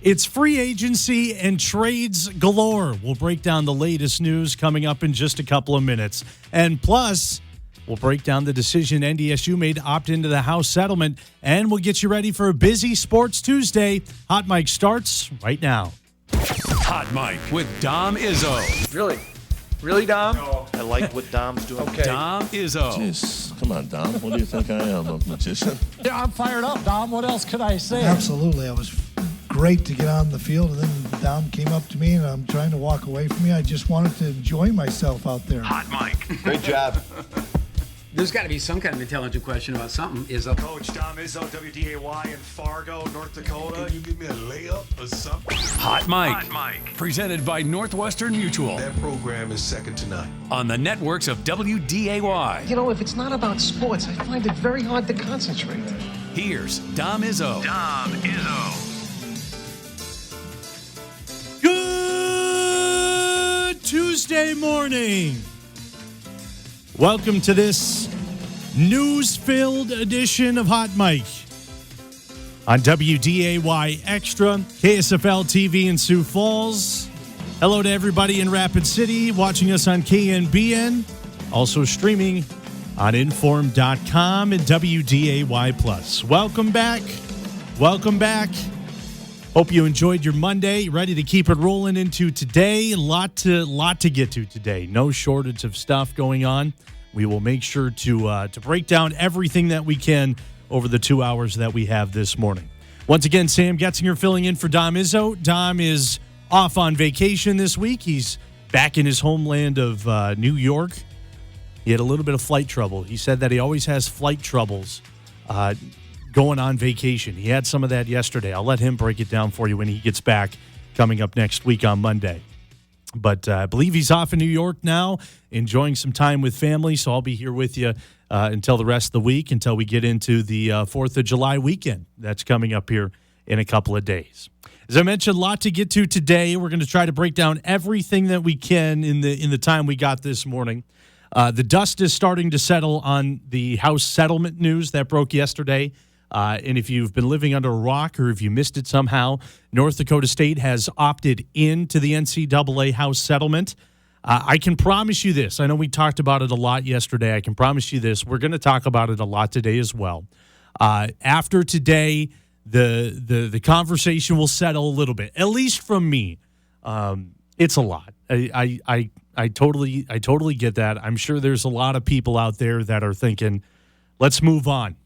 It's free agency and trades galore. We'll break down the latest news coming up in just a couple of minutes. And plus, we'll break down the decision NDSU made to opt into the House settlement. And we'll get you ready for a busy Sports Tuesday. Hot Mike starts right now. Hot Mike with Dom Izzo. Really? Really, Dom? No. I like what Dom's doing. Okay. Dom Izzo. Jeez, come on, Dom. What do you think I am, a magician? Yeah, I'm fired up, Dom. What else could I say? Absolutely. It was great to get on the field, and then Dom came up to me, and I'm trying to walk away from me. I just wanted to enjoy myself out there. Hot Mike. Great job. There's got to be some kind of intelligent question about something. Izzo. Coach Dom Izzo, WDAY in Fargo, North Dakota. Can you give me a layup or something? Hot Mike. Presented by Northwestern Mutual. That program is second to none. On the networks of WDAY. You know, if it's not about sports, I find it very hard to concentrate. Here's Dom Izzo. Good Tuesday morning. Welcome to this news-filled edition of Hot Mike on WDAY Extra, KSFL TV in Sioux Falls. Hello to everybody in Rapid City watching us on KNBN, also streaming on Inform.com and WDAY+. Welcome back. Hope you enjoyed your Monday. Ready to keep it rolling into today. A lot to get to today. No shortage of stuff going on. We will make sure to break down everything that we can over the 2 hours that we have this morning. Once again, Sam Getzinger filling in for Dom Izzo. Dom is off on vacation this week. He's back in his homeland of New York. He had a little bit of flight trouble. He said that he always has flight troubles going on vacation. He had some of that yesterday. I'll let him break it down for you when he gets back coming up next week on Monday. But I believe he's off in New York now, enjoying some time with family. So I'll be here with you until the rest of the week, until we get into the 4th of July weekend. That's coming up here in a couple of days. As I mentioned, a lot to get to today. We're going to try to break down everything that we can in the time we got this morning. The dust is starting to settle on the House settlement news that broke yesterday. And if you've been living under a rock or if you missed it somehow, North Dakota State has opted into the NCAA House settlement. I can promise you this. I know we talked about it a lot yesterday. I can promise you this. We're going to talk about it a lot today as well. After today, the conversation will settle a little bit, at least from me. It's a lot. I totally get that. I'm sure there's a lot of people out there that are thinking, let's move on.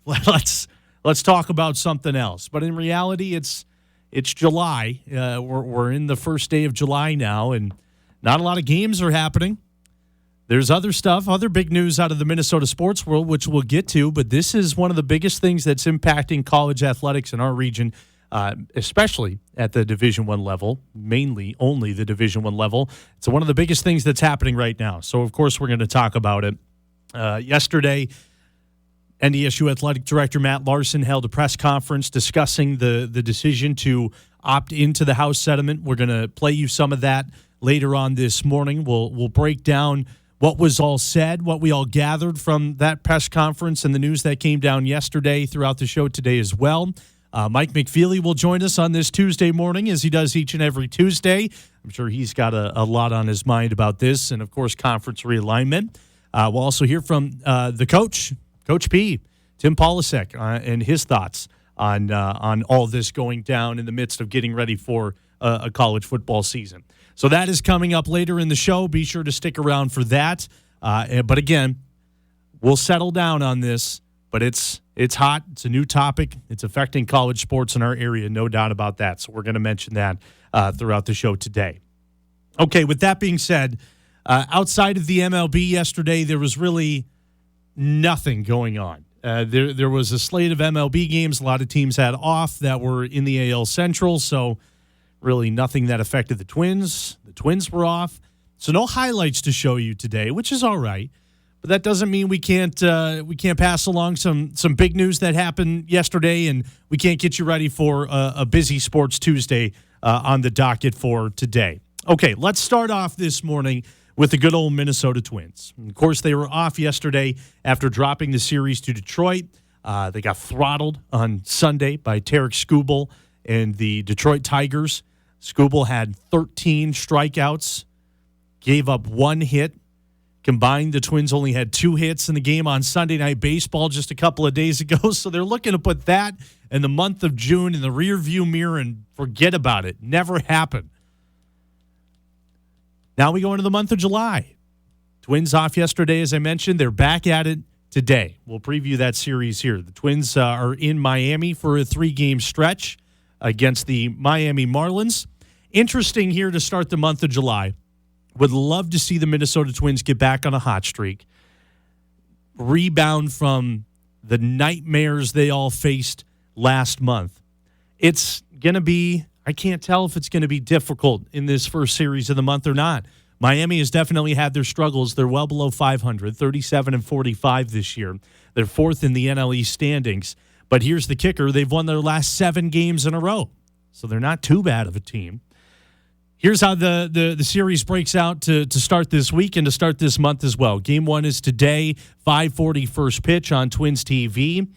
Let's talk about something else. But in reality, it's July. We're in the first day of July now, and not a lot of games are happening. There's other stuff, other big news out of the Minnesota sports world, which we'll get to. But this is one of the biggest things that's impacting college athletics in our region, especially at the Division I level, mainly only the Division I level. It's one of the biggest things that's happening right now. So, of course, we're going to talk about it. Yesterday, NDSU Athletic Director Matt Larson held a press conference discussing the decision to opt into the House settlement. We're going to play you some of that later on this morning. We'll break down what was all said, what we all gathered from that press conference and the news that came down yesterday throughout the show today as well. Mike McFeely will join us on this Tuesday morning, as he does each and every Tuesday. I'm sure he's got a lot on his mind about this and, of course, conference realignment. We'll also hear from the coach, Coach P, Tim Polasek, and his thoughts on all this going down in the midst of getting ready for a college football season. So that is coming up later in the show. Be sure to stick around for that. But again, we'll settle down on this. But it's hot. It's a new topic. It's affecting college sports in our area, no doubt about that. So we're going to mention that throughout the show today. Okay, with that being said, outside of the MLB yesterday, there was really nothing going on. There was a slate of MLB games. A lot of teams had off that were in the AL Central, so really nothing that affected the Twins. The Twins were off. So no highlights to show you today, which is all right. But that doesn't mean we can't pass along some big news that happened yesterday, and we can't get you ready for a busy Sports Tuesday on the docket for today. Okay, let's start off this morning with the good old Minnesota Twins. And of course, they were off yesterday after dropping the series to Detroit. They got throttled on Sunday by Tarek Skubal and the Detroit Tigers. Skubal had 13 strikeouts, gave up 1 hit. Combined, the Twins only had 2 hits in the game on Sunday Night Baseball just a couple of days ago. So they're looking to put that in the month of June in the rearview mirror and forget about it. Never happened. Now we go into the month of July. Twins off yesterday, as I mentioned. They're back at it today. We'll preview that series here. The Twins are in Miami for a 3-game stretch against the Miami Marlins. Interesting here to start the month of July. Would love to see the Minnesota Twins get back on a hot streak, rebound from the nightmares they all faced last month. It's going to be, I can't tell if it's going to be difficult in this first series of the month or not. Miami has definitely had their struggles. They're well below 500, 37-45 this year. They're 4th in the NL East standings. But here's the kicker. They've won their last 7 games in a row. So they're not too bad of a team. Here's how the series breaks out to start this week and to start this month as well. Game 1 is today, 5:40 first pitch on Twins TV.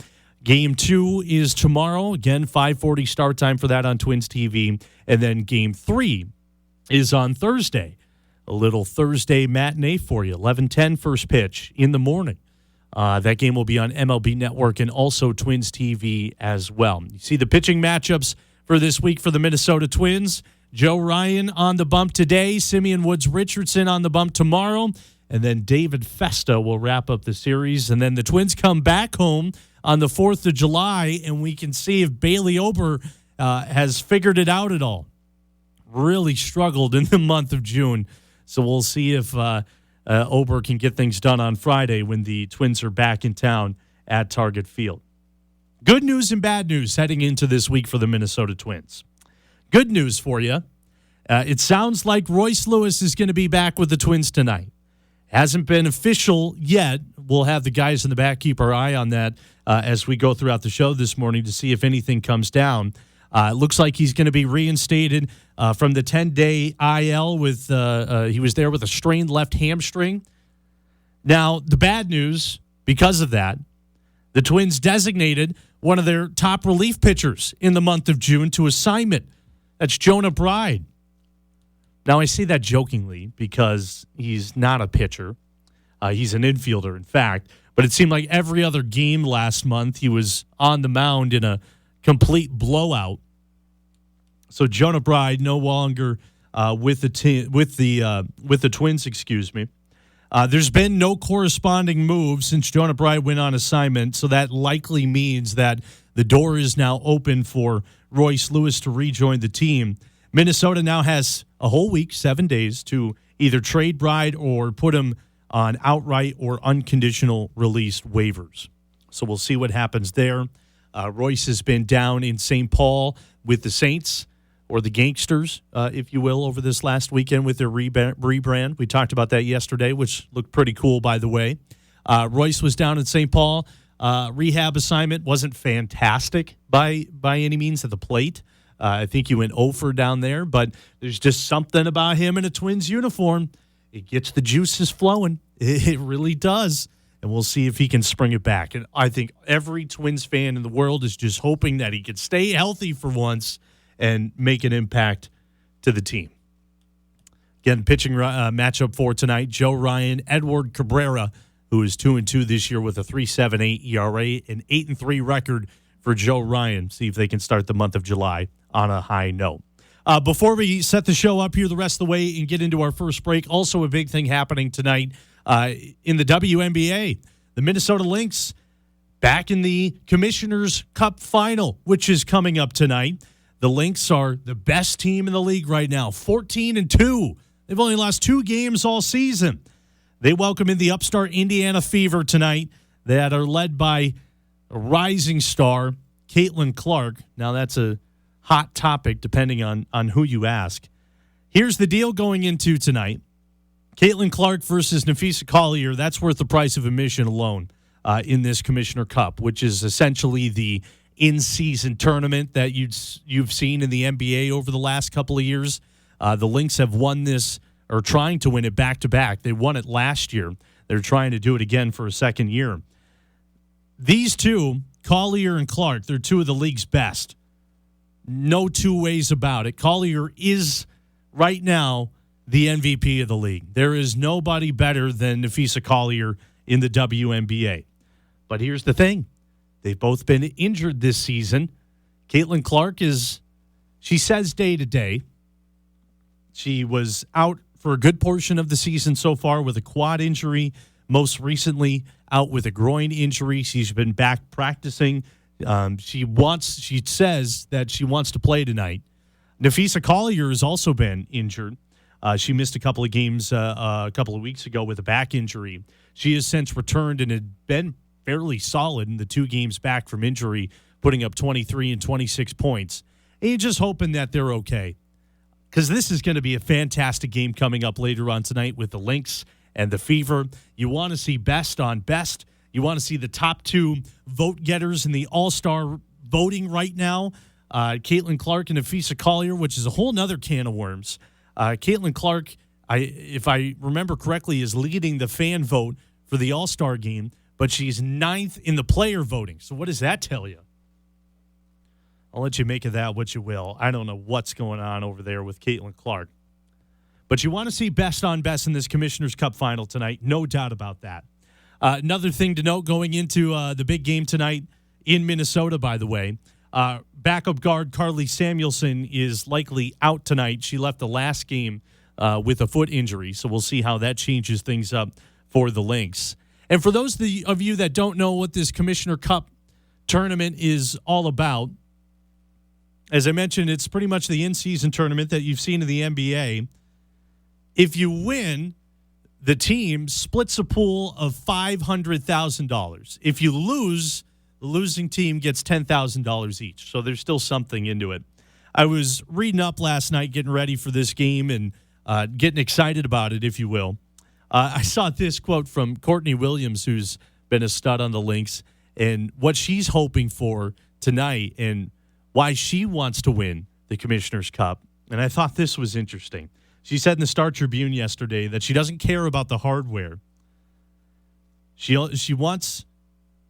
Game 2 is tomorrow. Again, 5:40 start time for that on Twins TV. And then Game 3 is on Thursday. A little Thursday matinee for you, 11:10 first pitch in the morning. That game will be on MLB Network and also Twins TV as well. You see the pitching matchups for this week for the Minnesota Twins. Joe Ryan on the bump today, Simeon Woods-Richardson on the bump tomorrow, and then David Festa will wrap up the series. And then the Twins come back home on the 4th of July, and we can see if Bailey Ober has figured it out at all. Really struggled in the month of June. So we'll see if Ober can get things done on Friday when the Twins are back in town at Target Field. Good news and bad news heading into this week for the Minnesota Twins. Good news for you. It sounds like Royce Lewis is going to be back with the Twins tonight. Hasn't been official yet. We'll have the guys in the back keep our eye on that as we go throughout the show this morning to see if anything comes down. It looks like he's going to be reinstated from the 10-day IL with he was there with a strained left hamstring. Now, the bad news, because of that, the Twins designated one of their top relief pitchers in the month of June to assignment. That's Jonah Bride. Now, I say that jokingly because he's not a pitcher. He's an infielder, in fact. But it seemed like every other game last month he was on the mound in a complete blowout. So Jonah Bride no longer with the Twins. Excuse me. There's been no corresponding move since Jonah Bride went on assignment, so that likely means that the door is now open for Royce Lewis to rejoin the team. Minnesota now has a whole week, 7 days, to either trade Bride or put him on outright or unconditional release waivers. So we'll see what happens there. Royce has been down in St. Paul with the Saints, or the Gangsters, if you will, over this last weekend with their rebrand. We talked about that yesterday, which looked pretty cool, by the way. Royce was down in St. Paul. Rehab assignment wasn't fantastic by any means at the plate. I think he went 0 for down there, but there's just something about him in a Twins uniform. It gets the juices flowing. It really does. And we'll see if he can spring it back. And I think every Twins fan in the world is just hoping that he can stay healthy for once and make an impact to the team. Again, pitching matchup for tonight, Joe Ryan, Edward Cabrera, who is 2-2 this year with a 3.78 ERA, an 8-3 record for Joe Ryan. See if they can start the month of July on a high note. Before we set the show up here the rest of the way and get into our first break, also a big thing happening tonight in the WNBA. The Minnesota Lynx back in the Commissioner's Cup Final, which is coming up tonight. The Lynx are the best team in the league right now, 14-2. They've only lost 2 games all season. They welcome in the upstart Indiana Fever tonight that are led by a rising star, Caitlin Clark. Now, that's a hot topic depending on who you ask. Here's the deal going into tonight. Caitlin Clark versus Nafisa Collier, that's worth the price of admission alone in this Commissioner Cup, which is essentially the in-season tournament that you've seen in the NBA over the last couple of years. The Lynx have won this, or trying to win it back-to-back. They won it last year. They're trying to do it again for a second year. These two, Collier and Clark, they're 2 of the league's best. No two ways about it. Collier is right now the MVP of the league. There is nobody better than Nafisa Collier in the WNBA. But here's the thing. They've both been injured this season. Caitlin Clark she says day to day. She was out for a good portion of the season so far with a quad injury. Most recently out with a groin injury. She's been back practicing. She says that she wants to play tonight. Nafisa Collier has also been injured. She missed a couple of games a couple of weeks ago with a back injury. She has since returned and had been fairly solid in the 2 games back from injury, putting up 23 and 26 points. And you're just hoping that they're okay, because this is going to be a fantastic game coming up later on tonight with the Lynx and the Fever. You want to see best on best. You want to see the top 2 vote getters in the All-Star voting right now. Caitlin Clark and Nafisa Collier, which is a whole nother can of worms. Caitlin Clark, if I remember correctly, is leading the fan vote for the All-Star game, but she's 9th in the player voting. So what does that tell you? I'll let you make of that what you will. I don't know what's going on over there with Caitlin Clark. But you want to see best on best in this Commissioner's Cup final tonight. No doubt about that. Another thing to note going into the big game tonight in Minnesota, by the way, backup guard Carly Samuelson is likely out tonight. She left the last game with a foot injury, so we'll see how that changes things up for the Lynx. And for those of you that don't know what this Commissioner Cup tournament is all about, as I mentioned, it's pretty much the in-season tournament that you've seen in the NBA. If you win, the team splits a pool of $500,000. If you lose, the losing team gets $10,000 each. So there's still something into it. I was reading up last night, getting ready for this game and getting excited about it, if you will. I saw this quote from Courtney Williams, who's been a stud on the Lynx, and what she's hoping for tonight and why she wants to win the Commissioner's Cup. And I thought this was interesting. She said in the Star Tribune yesterday that she doesn't care about the hardware. She wants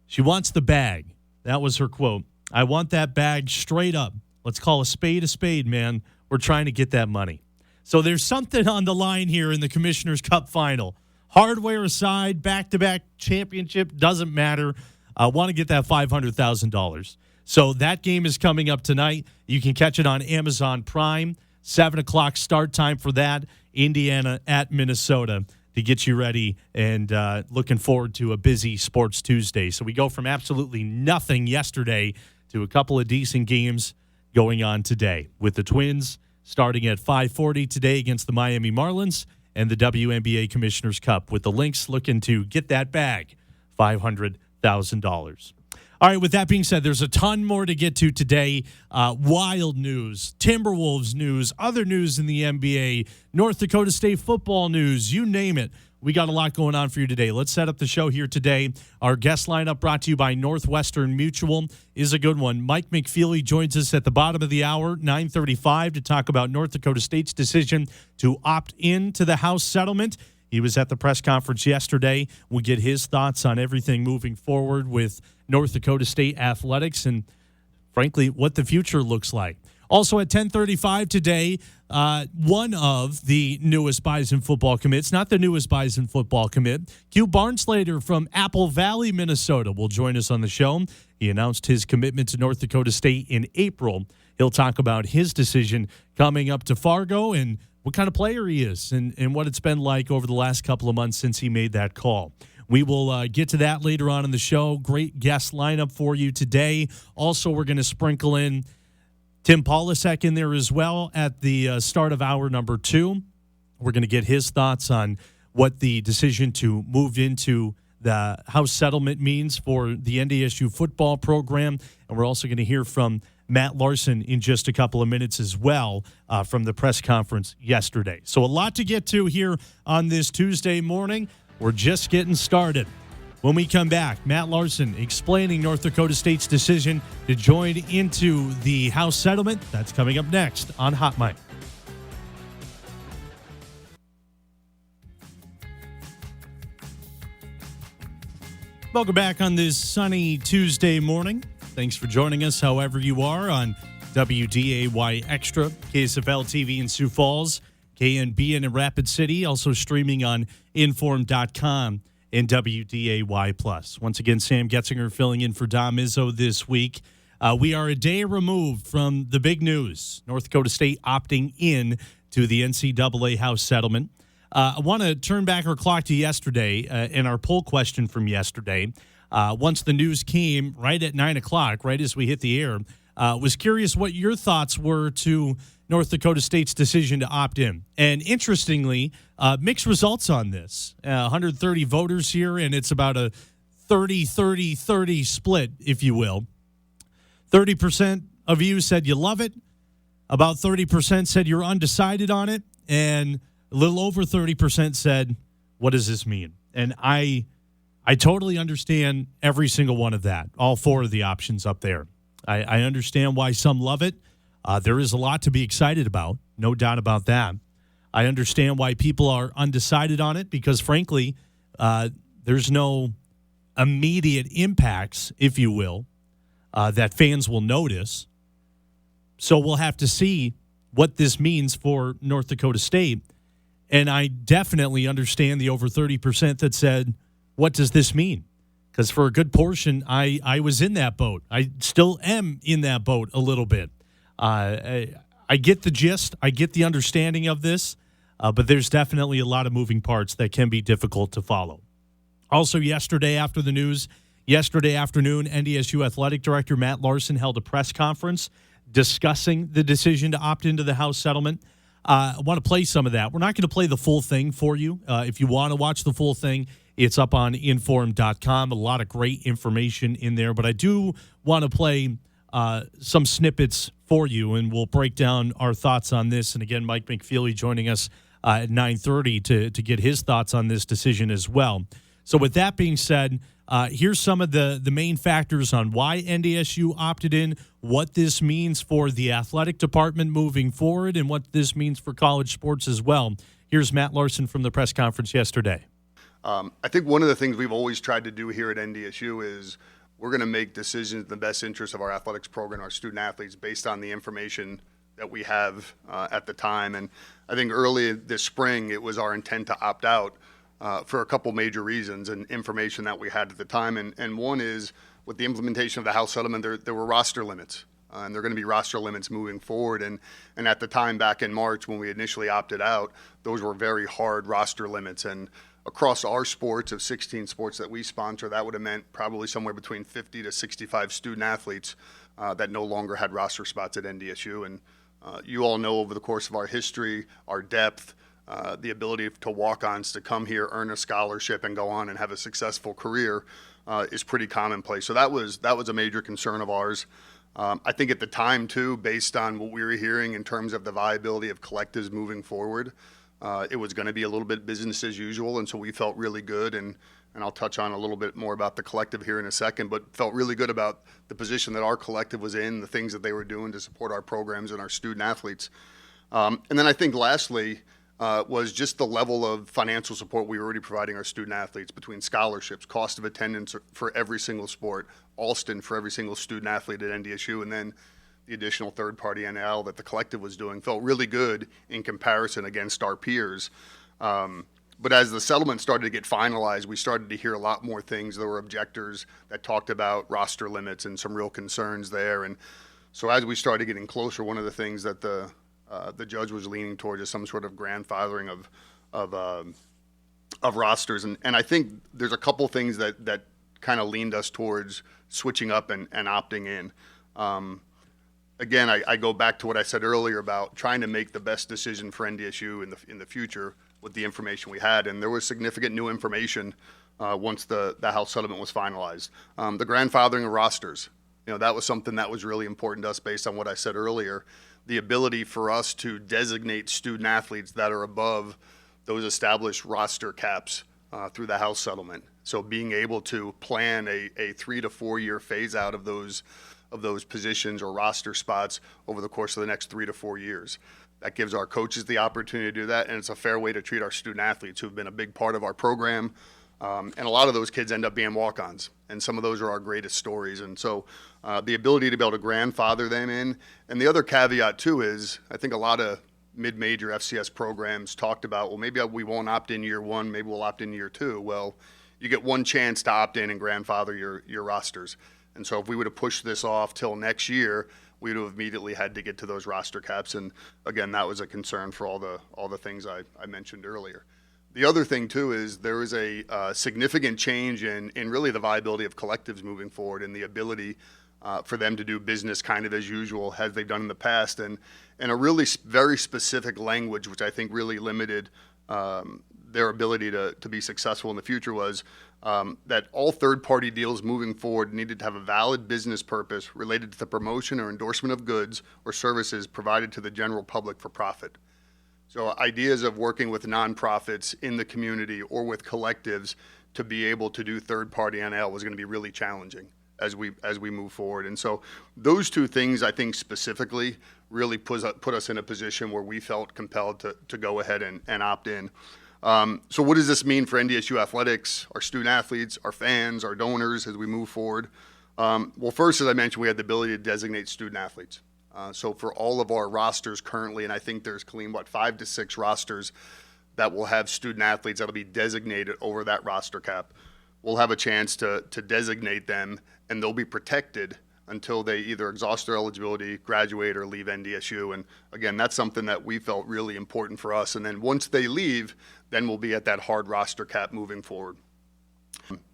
the bag. That was her quote. I want that bag straight up. Let's call a spade, man. We're trying to get that money. So there's something on the line here in the Commissioner's Cup final. Hardware aside, back-to-back championship, doesn't matter. I want to get that $500,000. So that game is coming up tonight. You can catch it on Amazon Prime. 7 o'clock start time for that. Indiana at Minnesota to get you ready and looking forward to a busy Sports Tuesday. So we go from absolutely nothing yesterday to a couple of decent games going on today with the Twins starting at 5:40 today against the Miami Marlins and the WNBA Commissioner's Cup with the Lynx looking to get that bag, $500,000. All right, with that being said, there's a ton more to get to today. Wild news, Timberwolves news, other news in the NBA, North Dakota State football news, you name it. We got a lot going on for you today. Let's set up the show here today. Our guest lineup brought to you by Northwestern Mutual is a good one. Mike McFeely joins us at the bottom of the hour, 9:35, to talk about North Dakota State's decision to opt in to the House settlement. He was at the press conference yesterday. We'll get his thoughts on everything moving forward with North Dakota State athletics and, frankly, what the future looks like. Also at 10:35 today, one of the newest Bison football commits, not the newest Bison football commit, Q Barnslater from Apple Valley, Minnesota, will join us on the show. He announced his commitment to North Dakota State in April. He'll talk about his decision coming up to Fargo and what kind of player he is and what it's been like over the last couple of months since he made that call. We will get to that later on in the show. Great guest lineup for you today. Also, we're going to sprinkle in Tim Polasek in there as well at the start of hour number 2. We're going to get his thoughts on what the decision to move into the House settlement means for the NDSU football program. And we're also going to hear from Matt Larson in just a couple of minutes as well from the press conference yesterday. So a lot to get to here on this Tuesday morning. We're just getting started. When we come back, Matt Larson explaining North Dakota State's decision to join into the House settlement. That's coming up next on Hot Mic. Welcome back on this sunny Tuesday morning. Thanks for joining us, however you are, on WDAY Extra, KSFL TV in Sioux Falls, KNBN in Rapid City, also streaming on Inform.com and WDAY Plus. Once again, Sam Getzinger filling in for Dom Izzo this week. We are a day removed from the big news, North Dakota State opting in to the NCAA House settlement. I want to turn back our clock to yesterday and our poll question from yesterday. Once the news came right at 9 o'clock, right as we hit the air, was curious what your thoughts were to North Dakota State's decision to opt in. And interestingly, mixed results on this. 130 voters here, and it's about a 30-30-30 split, if you will. 30% of you said you love it. About 30% said you're undecided on it. And a little over 30% said, what does this mean? And I totally understand every single one of that, all four of the options up there. I understand why some love it. There is a lot to be excited about, no doubt about that. I understand why people are undecided on it because, frankly, there's no immediate impacts, if you will, that fans will notice. So we'll have to see what this means for North Dakota State. And I definitely understand the over 30% that said, what does this mean? Because for a good portion, I was in that boat. I still am in that boat a little bit. I get the gist. I get the understanding of this. But there's definitely a lot of moving parts that can be difficult to follow. Also, yesterday afternoon, NDSU Athletic Director Matt Larson held a press conference discussing the decision to opt into the House settlement. I want to play some of that. We're not going to play the full thing for you. If you want to watch the full thing, it's up on Inform.com. A lot of great information in there. But I do want to play some snippets for you, and we'll break down our thoughts on this. And again, Mike McFeely joining us at 9:30 to get his thoughts on this decision as well. So with that being said, here's some of the main factors on why NDSU opted in, what this means for the athletic department moving forward, and what this means for college sports as well. Here's Matt Larson from the press conference yesterday. I think one of the things we've always tried to do here at NDSU is we're going to make decisions in the best interest of our athletics program, our student athletes, based on the information that we have at the time. And I think early this spring, it was our intent to opt out for a couple major reasons and information that we had at the time. And one is with the implementation of the House settlement, there were roster limits. And there are going to be roster limits moving forward. And at the time back in March when we initially opted out, those were very hard roster limits. And across our sports of 16 sports that we sponsor, that would have meant probably somewhere between 50 to 65 student athletes that no longer had roster spots at NDSU. And you all know over the course of our history, our depth, the ability to walk-ons to come here, earn a scholarship, and go on and have a successful career is pretty commonplace. So that was a major concern of ours. I think at the time, too, based on what we were hearing in terms of the viability of collectives moving forward, it was going to be a little bit business as usual, and so we felt really good, and I'll touch on a little bit more about the collective here in a second, but felt really good about the position that our collective was in, the things that they were doing to support our programs and our student athletes. And then I think lastly was just the level of financial support we were already providing our student athletes between scholarships, cost of attendance for every single sport, Alston for every single student athlete at NDSU, and then the additional third-party NIL that the collective was doing felt really good in comparison against our peers. But as the settlement started to get finalized, we started to hear a lot more things. There were objectors that talked about roster limits and some real concerns there. And so as we started getting closer, one of the things that the judge was leaning towards is some sort of grandfathering of rosters. And I think there's a couple things that kind of leaned us towards switching up and opting in. Again, I go back to what I said earlier about trying to make the best decision for NDSU in the future with the information we had, and there was significant new information once the House settlement was finalized. The grandfathering of rosters, that was something that was really important to us based on what I said earlier. The ability for us to designate student athletes that are above those established roster caps through the House settlement. So being able to plan a 3 to 4 year phase out of those positions or roster spots over the course of the next 3 to 4 years. That gives our coaches the opportunity to do that, and it's a fair way to treat our student athletes who've been a big part of our program And a lot of those kids end up being walk-ons, and some of those are our greatest stories. And so the ability to be able to grandfather them in. And the other caveat, too, is I think a lot of mid-major FCS programs talked about, well, maybe we won't opt in year one, maybe we'll opt in year two. Well, you get one chance to opt in and grandfather your rosters. And so if we would have pushed this off till next year, we would have immediately had to get to those roster caps. And again, that was a concern for all the things I mentioned earlier. The other thing, too, is there is a significant change in really the viability of collectives moving forward and the ability for them to do business kind of as usual as they've done in the past. And a really very specific language, which I think really limited their ability to be successful in the future, was that all third-party deals moving forward needed to have a valid business purpose related to the promotion or endorsement of goods or services provided to the general public for profit. So ideas of working with nonprofits in the community or with collectives to be able to do third-party NIL was going to be really challenging as we move forward. And so those two things, I think specifically, really put us in a position where we felt compelled to go ahead and opt in. So what does this mean for NDSU athletics, our student athletes, our fans, our donors as we move forward? Well, first, as I mentioned, we had the ability to designate student athletes. So for all of our rosters currently, and I think there's, Colleen, 5 to 6 rosters that will have student athletes that'll be designated over that roster cap. We'll have a chance to designate them, and they'll be protected until they either exhaust their eligibility, graduate, or leave NDSU. And again, that's something that we felt really important for us. And then once they leave, then we'll be at that hard roster cap moving forward.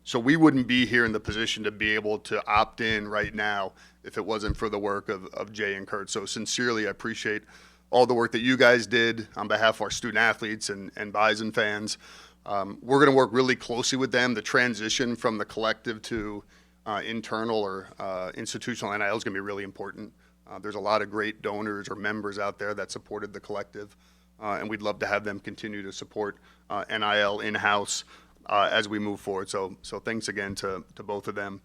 So we wouldn't be here in the position to be able to opt in right now if it wasn't for the work of Jay and Kurt. So sincerely, I appreciate all the work that you guys did on behalf of our student athletes and Bison fans. We're going to work really closely with them. The transition from the collective to internal or institutional NIL is going to be really important. There's a lot of great donors or members out there that supported the collective, and we'd love to have them continue to support NIL in-house as we move forward. So thanks again to both of them.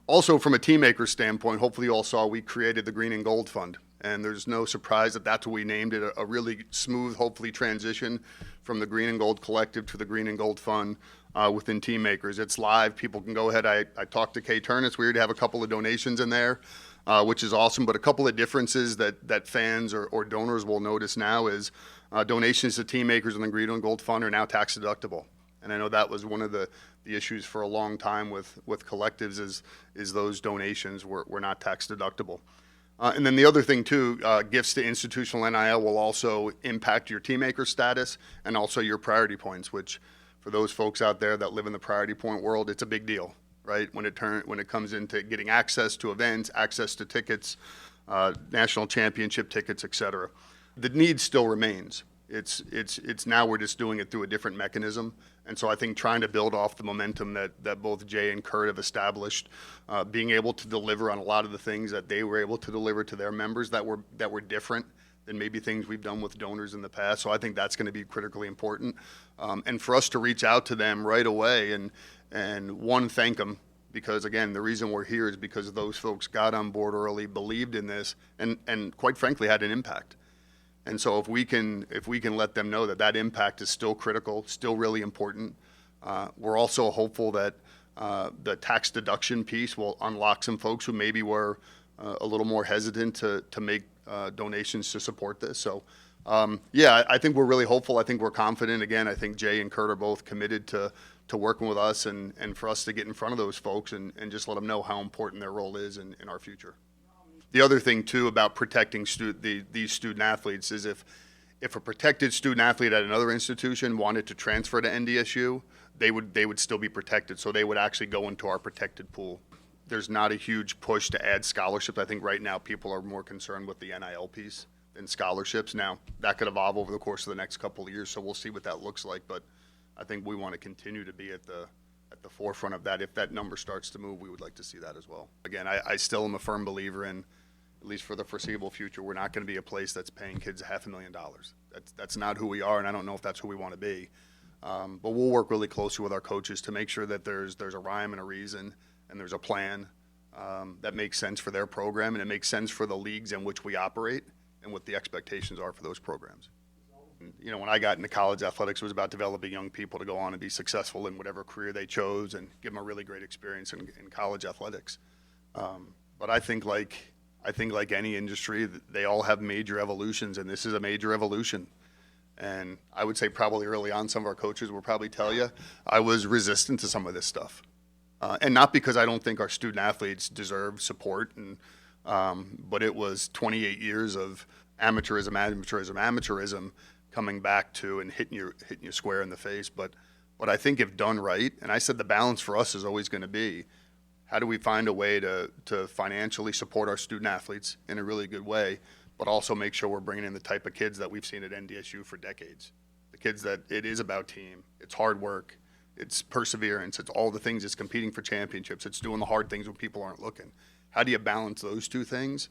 Also, from a team maker standpoint, hopefully you all saw we created the Green and Gold Fund. And there's no surprise that that's what we named it, a really smooth, hopefully, transition from the Green and Gold Collective to the Green and Gold Fund within Team Makers. It's live. People can go ahead. I talked to Kay Turner. It's weird to have a couple of donations in there, which is awesome. But a couple of differences that fans or donors will notice now is donations to Team Makers and the Green and Gold Fund are now tax deductible. And I know that was one of the issues for a long time with collectives is those donations were not tax deductible. And then the other thing, too, gifts to institutional NIL will also impact your team maker status and also your priority points, which for those folks out there that live in the priority point world, it's a big deal, right? When it comes into getting access to events, access to tickets, national championship tickets, et cetera. The need still remains. It's now we're just doing it through a different mechanism. And so I think trying to build off the momentum that both Jay and Kurt have established, being able to deliver on a lot of the things that they were able to deliver to their members that were different than maybe things we've done with donors in the past. So I think that's going to be critically important. And for us to reach out to them right away and thank them, because again, the reason we're here is because those folks got on board early, believed in this, and quite frankly had an impact. And so if we can let them know that impact is still critical, still really important, we're also hopeful that the tax deduction piece will unlock some folks who maybe were a little more hesitant to make donations to support this. So, I think we're really hopeful. I think we're confident. Again, I think Jay and Kurt are both committed to working with us and for us to get in front of those folks and just let them know how important their role is in our future. The other thing, too, about protecting these student athletes is if a protected student athlete at another institution wanted to transfer to NDSU, they would still be protected. So they would actually go into our protected pool. There's not a huge push to add scholarships. I think right now people are more concerned with the NIL piece than scholarships. Now, that could evolve over the course of the next couple of years, so we'll see what that looks like. But I think we want to continue to be at the forefront of that. If that number starts to move, we would like to see that as well. Again, I still am a firm believer in, at least for the foreseeable future, we're not going to be a place that's paying kids $500,000. That's not who we are, and I don't know if that's who we want to be. But we'll work really closely with our coaches to make sure that there's a rhyme and a reason and there's a plan that makes sense for their program and it makes sense for the leagues in which we operate and what the expectations are for those programs. You know, when I got into college athletics, it was about developing young people to go on and be successful in whatever career they chose and give them a really great experience in college athletics. But I think like any industry, they all have major evolutions, and this is a major evolution. And I would say probably early on, some of our coaches will probably tell you, I was resistant to some of this stuff. And not because I don't think our student athletes deserve support, but it was 28 years of amateurism coming back to and hitting you square in the face. But I think if done right, and I said the balance for us is always going to be, how do we find a way to financially support our student athletes in a really good way, but also make sure we're bringing in the type of kids that we've seen at NDSU for decades. The kids that it is about team, it's hard work, it's perseverance, it's all the things, it's competing for championships, it's doing the hard things when people aren't looking. How do you balance those two things?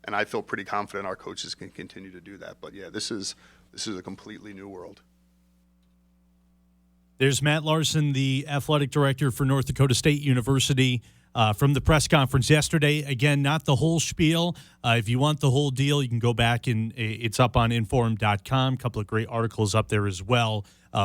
And I feel pretty confident our coaches can continue to do that. But yeah, this is a completely new world. There's Matt Larson, the athletic director for North Dakota State University, from the press conference yesterday. Again, not the whole spiel. If you want the whole deal, you can go back and it's up on inform.com. A couple of great articles up there as well,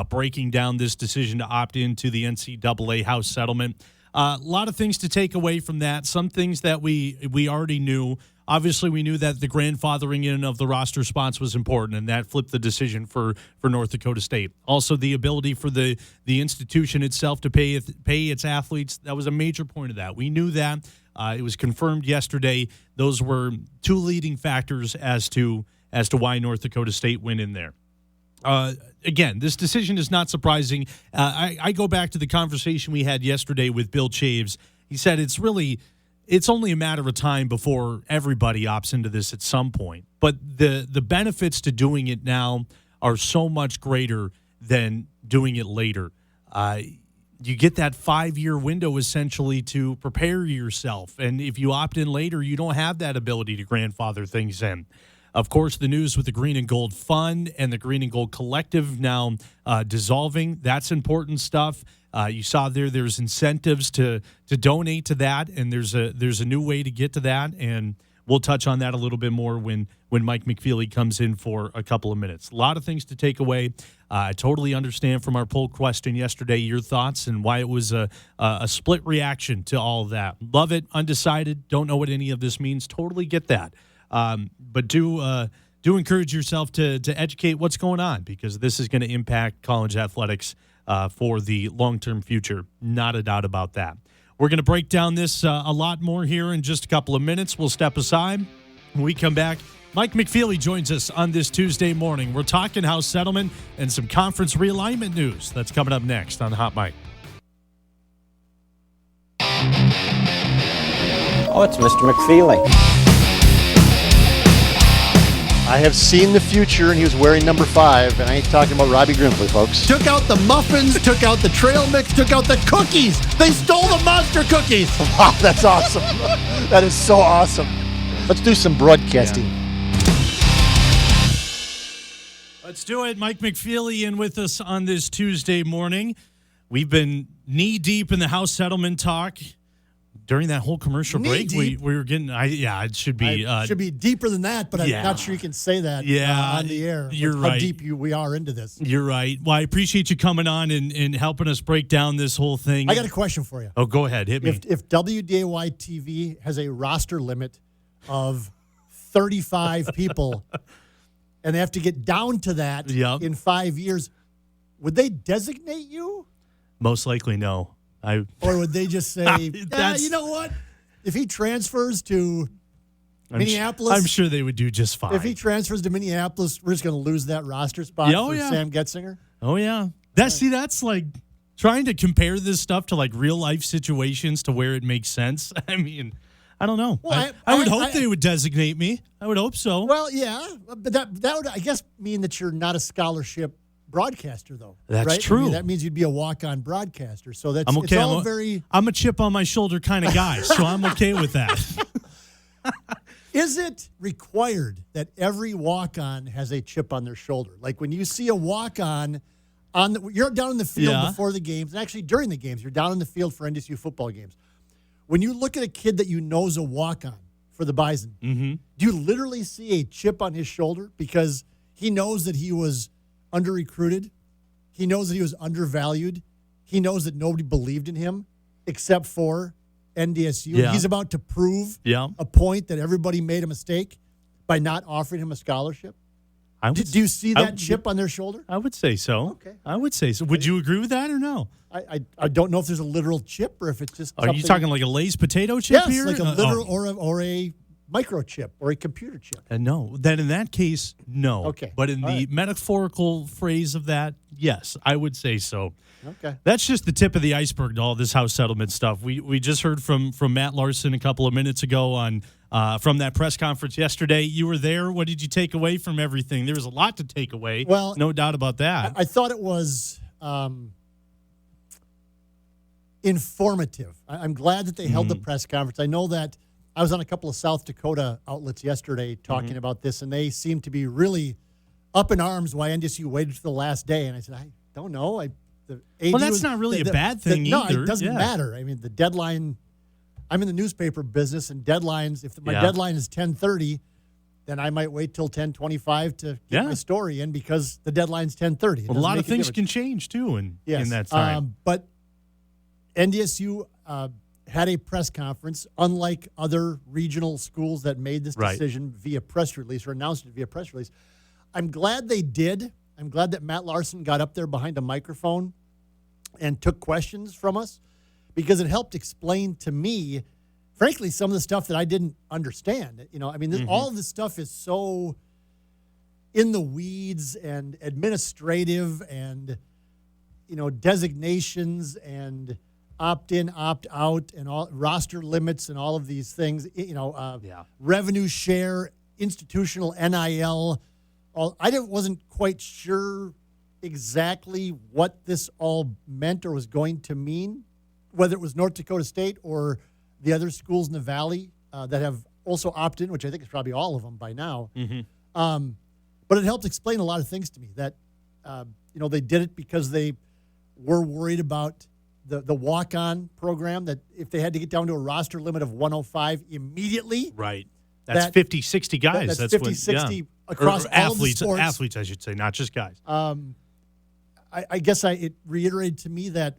breaking down this decision to opt into the NCAA House settlement. A lot of things to take away from that. Some things that we already knew. Obviously, we knew that the grandfathering in of the roster spots was important, and that flipped the decision for North Dakota State. Also, the ability for the institution itself to pay its athletes, that was a major point of that. We knew that. It was confirmed yesterday. Those were two leading factors as to why North Dakota State went in there. Again, this decision is not surprising. I go back to the conversation we had yesterday with Bill Chaves. He said it's only a matter of time before everybody opts into this at some point. But the benefits to doing it now are so much greater than doing it later. You get that 5-year window essentially to prepare yourself. And if you opt in later, you don't have that ability to grandfather things in. Of course, the news with the Green and Gold Fund and the Green and Gold Collective now dissolving, that's important stuff. You saw there's incentives to donate to that, and there's a new way to get to that, and we'll touch on that a little bit more when Mike McFeely comes in for a couple of minutes. A lot of things to take away. I totally understand from our poll question yesterday your thoughts and why it was a split reaction to all of that. Love it, undecided, don't know what any of this means, totally get that. But do encourage yourself to educate what's going on, because this is going to impact college athletics for the long-term future. Not a doubt about that. We're going to break down this a lot more here in just a couple of minutes. We'll step aside. When we come back, Mike McFeely joins us on this Tuesday morning. We're talking House settlement and some conference realignment news. That's coming up next on Hot Mike. Oh, it's Mr. McFeely. I have seen the future, and he was wearing number 5, and I ain't talking about Robbie Grimsley, folks. Took out the muffins, took out the trail mix, took out the cookies. They stole the monster cookies. Wow, that's awesome. That is so awesome. Let's do some broadcasting. Yeah. Let's do it. Mike McFeely in with us on this Tuesday morning. We've been knee-deep in the House settlement talk. During that whole commercial break, we were getting, it should be. Should be deeper than that, but I'm not sure you can say that on the air. You're right. How deep we are into this. You're right. Well, I appreciate you coming on and helping us break down this whole thing. I got a question for you. Oh, go ahead. Hit me. If WDAY TV has a roster limit of 35 people and they have to get down to that in 5 years, would they designate you? Most likely, no. Or would they just say, you know what? If he transfers to Minneapolis. I'm sure they would do just fine. If he transfers to Minneapolis, we're just going to lose that roster spot for Sam Getzinger. Oh, yeah. That's like trying to compare this stuff to like real life situations to where it makes sense. I mean, I don't know. Well, I would hope they would designate me. I would hope so. Well, yeah. But that would, I guess, mean that you're not a scholarship broadcaster, though. That's right? true. I mean, that means you'd be a walk-on broadcaster. So that's I'm okay. I'm a chip on my shoulder kind of guy, so I'm okay with that. Is it required that every walk-on has a chip on their shoulder? Like when you see a walk-on you're down in the field before the games, and actually during the games, you're down in the field for NDSU football games. When you look at a kid that you know is a walk-on for the Bison, do you literally see a chip on his shoulder because he knows that he was under-recruited. He knows that he was undervalued. He knows that nobody believed in him except for NDSU. Yeah. He's about to prove Yeah. a point that everybody made a mistake by not offering him a scholarship. Do you see that chip on their shoulder? I would say so. Okay. I would say so. Would you agree with that or no? I don't know if there's a literal chip or if it's just Are you talking like a Lay's potato chip yes, here? like a literal or a microchip or a computer chip. No. Then in that case, no. Okay. But in the metaphorical phrase of that, yes, I would say so. Okay. That's just the tip of the iceberg to all this house settlement stuff. We just heard from Matt Larson a couple of minutes ago on from that press conference yesterday. You were there. What did you take away from everything? There was a lot to take away. Well, no doubt about that. I thought it was informative. I'm glad that they held the press conference. I know that I was on a couple of South Dakota outlets yesterday talking about this, and they seemed to be really up in arms why NDSU waited to the last day. And I said, I don't know. Well, that's not really a bad thing either. No, it doesn't Yeah. matter. I mean, the deadline, I'm in the newspaper business, and deadlines, if my deadline is 10:30, then I might wait till 10:25 to get my story in because the deadline's 10:30. A lot of things can change, too, in that time. But NDSU had a press conference, unlike other regional schools that made this decision via press release or announced it via press release. I'm glad they did. I'm glad that Matt Larson got up there behind a microphone and took questions from us because it helped explain to me, frankly, some of the stuff that I didn't understand. You know, I mean, all of this stuff is so in the weeds and administrative and, you know, designations and opt-in, opt-out and all roster limits and all of these things, you know, revenue share, institutional NIL. I wasn't quite sure exactly what this all meant or was going to mean, whether it was North Dakota State or the other schools in the Valley that have also opted in, which I think is probably all of them by now. But it helped explain a lot of things to me that, you know, they did it because they were worried about the walk-on program, that if they had to get down to a roster limit of 105 immediately. Right. That's 50, 60 guys. That's 50, 60 across all athletes, of the sports. Athletes, I should say, not just guys. I guess it reiterated to me that,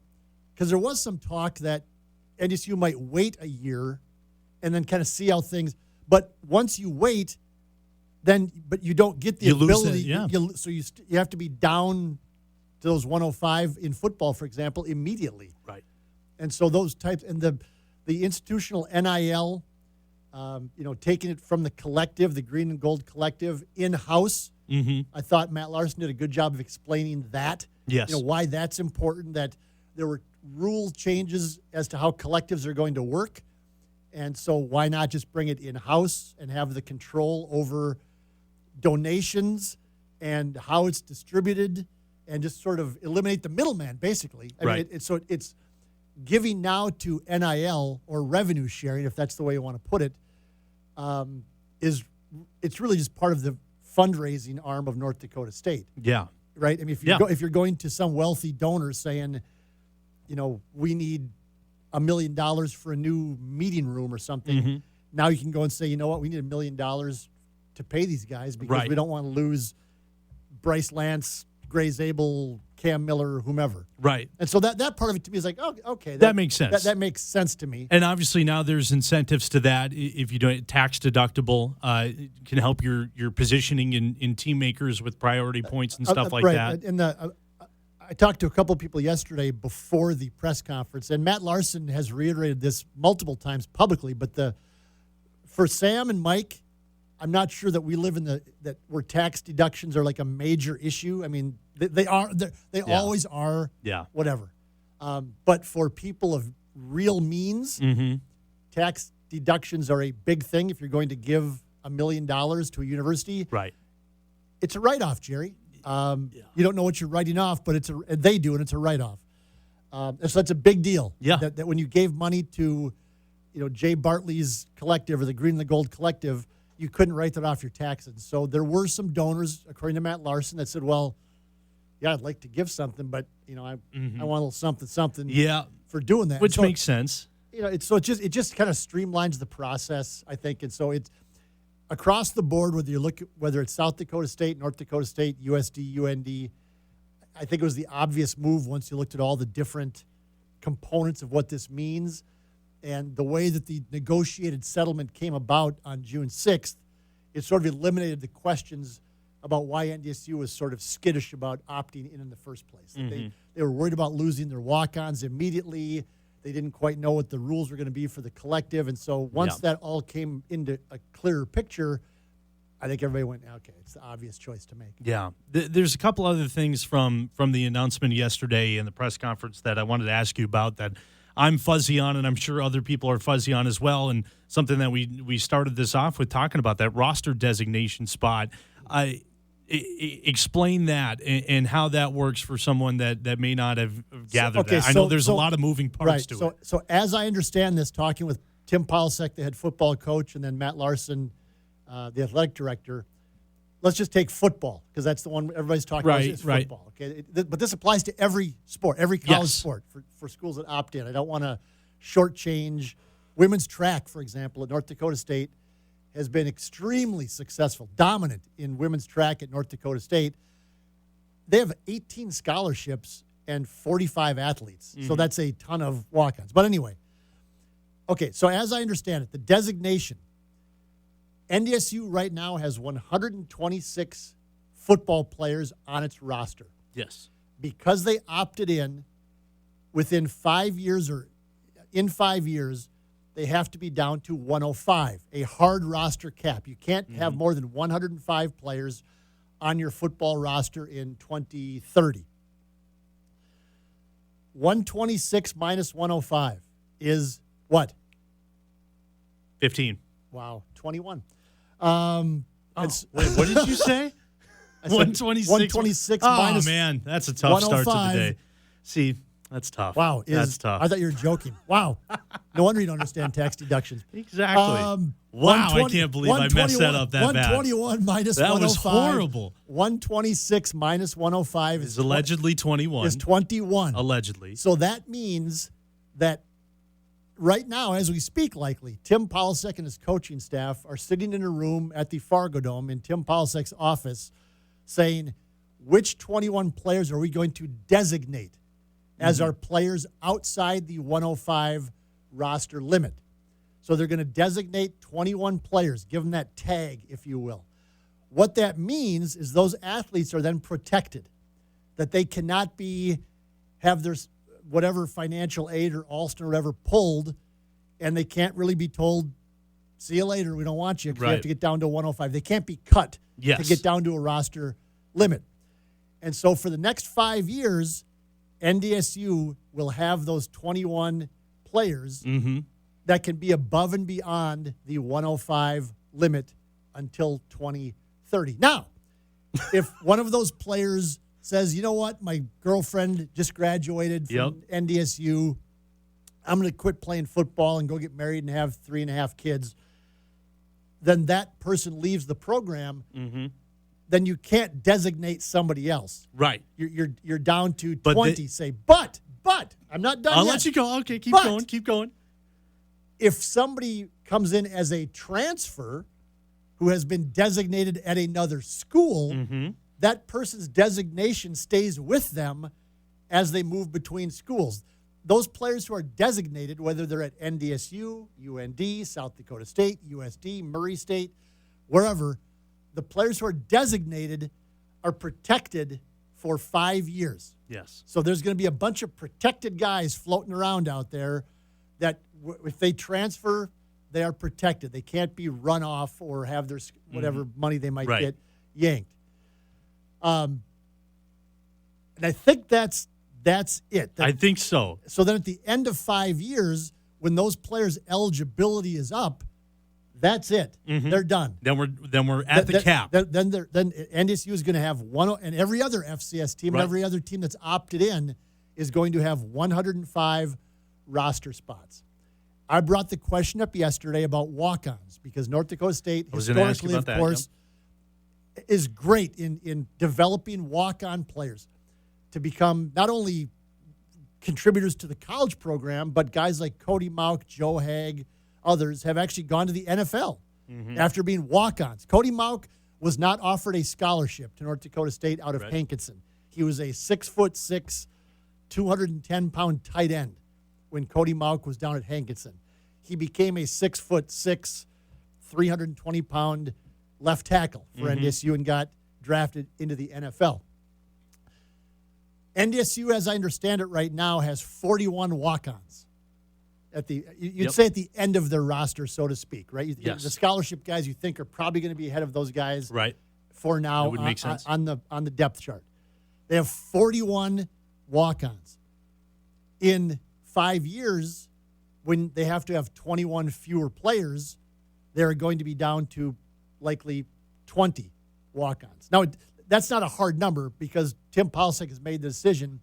because there was some talk that NDSU might wait a year and then kind of see how things, but once you wait, but you don't get the ability. So you have to be down to those 105 in football, for example, immediately. Right. And so those types, and the institutional NIL, you know, taking it from the collective, the Green and Gold Collective, in-house. I thought Matt Larson did a good job of explaining that. Yes. You know, why that's important, that there were rule changes as to how collectives are going to work. And so why not just bring it in-house and have the control over donations and how it's distributed and just sort of eliminate the middleman, basically. I mean, it's giving now to NIL or revenue sharing, if that's the way you want to put it, it's really just part of the fundraising arm of North Dakota State. Yeah. Right? I mean, if you're going to some wealthy donor saying, you know, we need $1 million for a new meeting room or something, now you can go and say, you know what, we need $1 million to pay these guys because we don't want to lose Bryce Lance, Gray Zabel, Cam Miller, whomever. Right. And so that part of it to me is like, oh, okay. That makes sense. That makes sense to me. And obviously now there's incentives to that. If you do it tax deductible, it can help your positioning in team makers with priority points and stuff like that. And I talked to a couple of people yesterday before the press conference, and Matt Larson has reiterated this multiple times publicly, but for Sam and Mike, I'm not sure that we live in that where tax deductions are like a major issue. I mean, they always are. Yeah. Whatever. But for people of real means, tax deductions are a big thing. If you're going to give $1 million to a university, right? It's a write-off, Jerry. You don't know what you're writing off, but they do, and it's a write-off. And so that's a big deal. Yeah. That when you gave money to, you know, Jay Bartley's collective or the Green and the Gold Collective, you couldn't write that off your taxes. So there were some donors, according to Matt Larson, that said, well, yeah, I'd like to give something, but, you know, I want a little something for doing that. Which makes sense. You know, it just kind of streamlines the process, I think. And so it's across the board, whether it's South Dakota State, North Dakota State, USD, UND, I think it was the obvious move once you looked at all the different components of what this means. And the way that the negotiated settlement came about on June 6th, it sort of eliminated the questions about why NDSU was sort of skittish about opting in the first place. They were worried about losing their walk-ons immediately. They didn't quite know what the rules were going to be for the collective. And so once that all came into a clearer picture, I think everybody went, okay, it's the obvious choice to make. Yeah. There's a couple other things from the announcement yesterday in the press conference that I wanted to ask you about that I'm fuzzy on, and I'm sure other people are fuzzy on as well, and something that we started this off with talking about, that roster designation spot. Explain that and how that works for someone that may not have gathered that. I know there's a lot of moving parts to it. So as I understand this, talking with Tim Polasek, the head football coach, and then Matt Larson, the athletic director, let's just take football because that's the one everybody's talking about is football. Okay, but this applies to every sport, every college sport for schools that opt in. I don't want to shortchange. Women's track, for example, at North Dakota State has been extremely successful, dominant in women's track at North Dakota State. They have 18 scholarships and 45 athletes, so that's a ton of walk-ons. But anyway, okay, so as I understand it, the designation, NDSU right now has 126 football players on its roster. Yes. Because they opted in within 5 years or in 5 years, they have to be down to 105, a hard roster cap. You can't have more than 105 players on your football roster in 2030. 126 minus 105 is what? 15. Wow, 21. Wait, what did you say? 126 minus. Oh, man, that's a tough start to the day. See, that's tough. Wow. That's tough. I thought you were joking. Wow. No wonder you don't understand tax deductions. Exactly. Wow, I can't believe I messed that up that bad. 121 minus that 105. That was horrible. 126 minus 105 is allegedly 21. Is 21. Allegedly. So that means that right now, as we speak, likely, Tim Polasek and his coaching staff are sitting in a room at the Fargo Dome in Tim Polasek's office saying, which 21 players are we going to designate as our players outside the 105 roster limit? So they're going to designate 21 players, give them that tag, if you will. What that means is those athletes are then protected, that they cannot have their whatever financial aid or Alston or whatever pulled, and they can't really be told, see you later, we don't want you, because you have to get down to 105. They can't be cut to get down to a roster limit. And so for the next 5 years, NDSU will have those 21 players that can be above and beyond the 105 limit until 2030. Now, if one of those players says, you know what, my girlfriend just graduated from NDSU, I'm going to quit playing football and go get married and have 3.5 kids, then that person leaves the program, then you can't designate somebody else. Right. You're down to 20, but I'm not done I'll yet. let you go. Okay, keep going. If somebody comes in as a transfer who has been designated at another school, that person's designation stays with them as they move between schools. Those players who are designated, whether they're at NDSU, UND, South Dakota State, USD, Murray State, wherever, the players who are designated are protected for 5 years. Yes. So there's going to be a bunch of protected guys floating around out there that if they transfer, they are protected. They can't be run off or have their whatever money they might get yanked. And I think that's it. I think so. So then at the end of 5 years, when those players' eligibility is up, that's it. They're done. Then we're at the cap. Then NDSU is going to have one, and every other FCS team, every other team that's opted in is going to have 105 roster spots. I brought the question up yesterday about walk-ons because North Dakota State historically, of course, is great in developing walk-on players to become not only contributors to the college program, but guys like Cody Mauk, Joe Hag, others have actually gone to the NFL after being walk-ons. Cody Mauk was not offered a scholarship to North Dakota State out of Hankinson. He was a 6'6", 210-pound tight end when Cody Mauck was down at Hankinson. He became a 6'6", 320-pound left tackle for NDSU and got drafted into the NFL. NDSU, as I understand it right now, has 41 walk-ons. You'd say at the end of their roster, so to speak, right? Yes. The scholarship guys you think are probably going to be ahead of those guys for now that would make sense. on the depth chart. They have 41 walk-ons. In 5 years, when they have to have 21 fewer players, they're going to be down to likely 20 walk-ons. Now, that's not a hard number because Tim Polasek has made the decision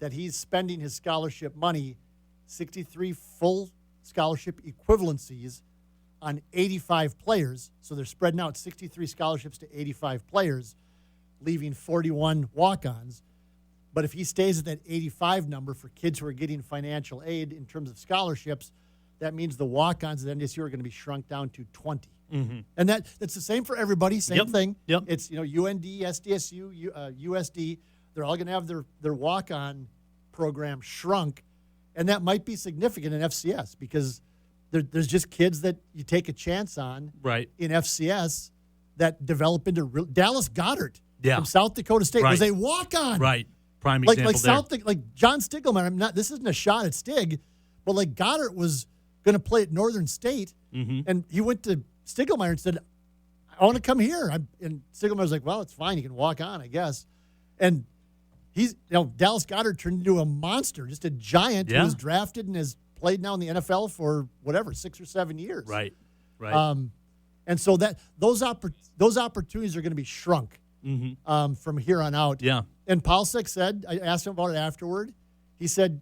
that he's spending his scholarship money, 63 full scholarship equivalencies on 85 players. So they're spreading out 63 scholarships to 85 players, leaving 41 walk-ons. But if he stays at that 85 number for kids who are getting financial aid in terms of scholarships, that means the walk-ons at NDSU are going to be shrunk down to 20. And that's the same for everybody, same thing. It's UND, SDSU, USD. They're all going to have their walk-on program shrunk, and that might be significant in FCS because there's just kids that you take a chance on in FCS that develop into Dallas Goddard from South Dakota State was a walk-on. Prime example like John Stiglmeyer. This isn't a shot at Stig, but like Goddard was going to play at Northern State, and he went to Stiglmeyer and said, I want to come here. And Stiglmeyer's like, well, it's fine. You can walk on, I guess. And Dallas Goddard turned into a monster, just a giant who was drafted and has played now in the NFL for 6 or 7 years. Right. And so those opportunities are going to be shrunk from here on out. Yeah. And Polasek said, I asked him about it afterward. He said,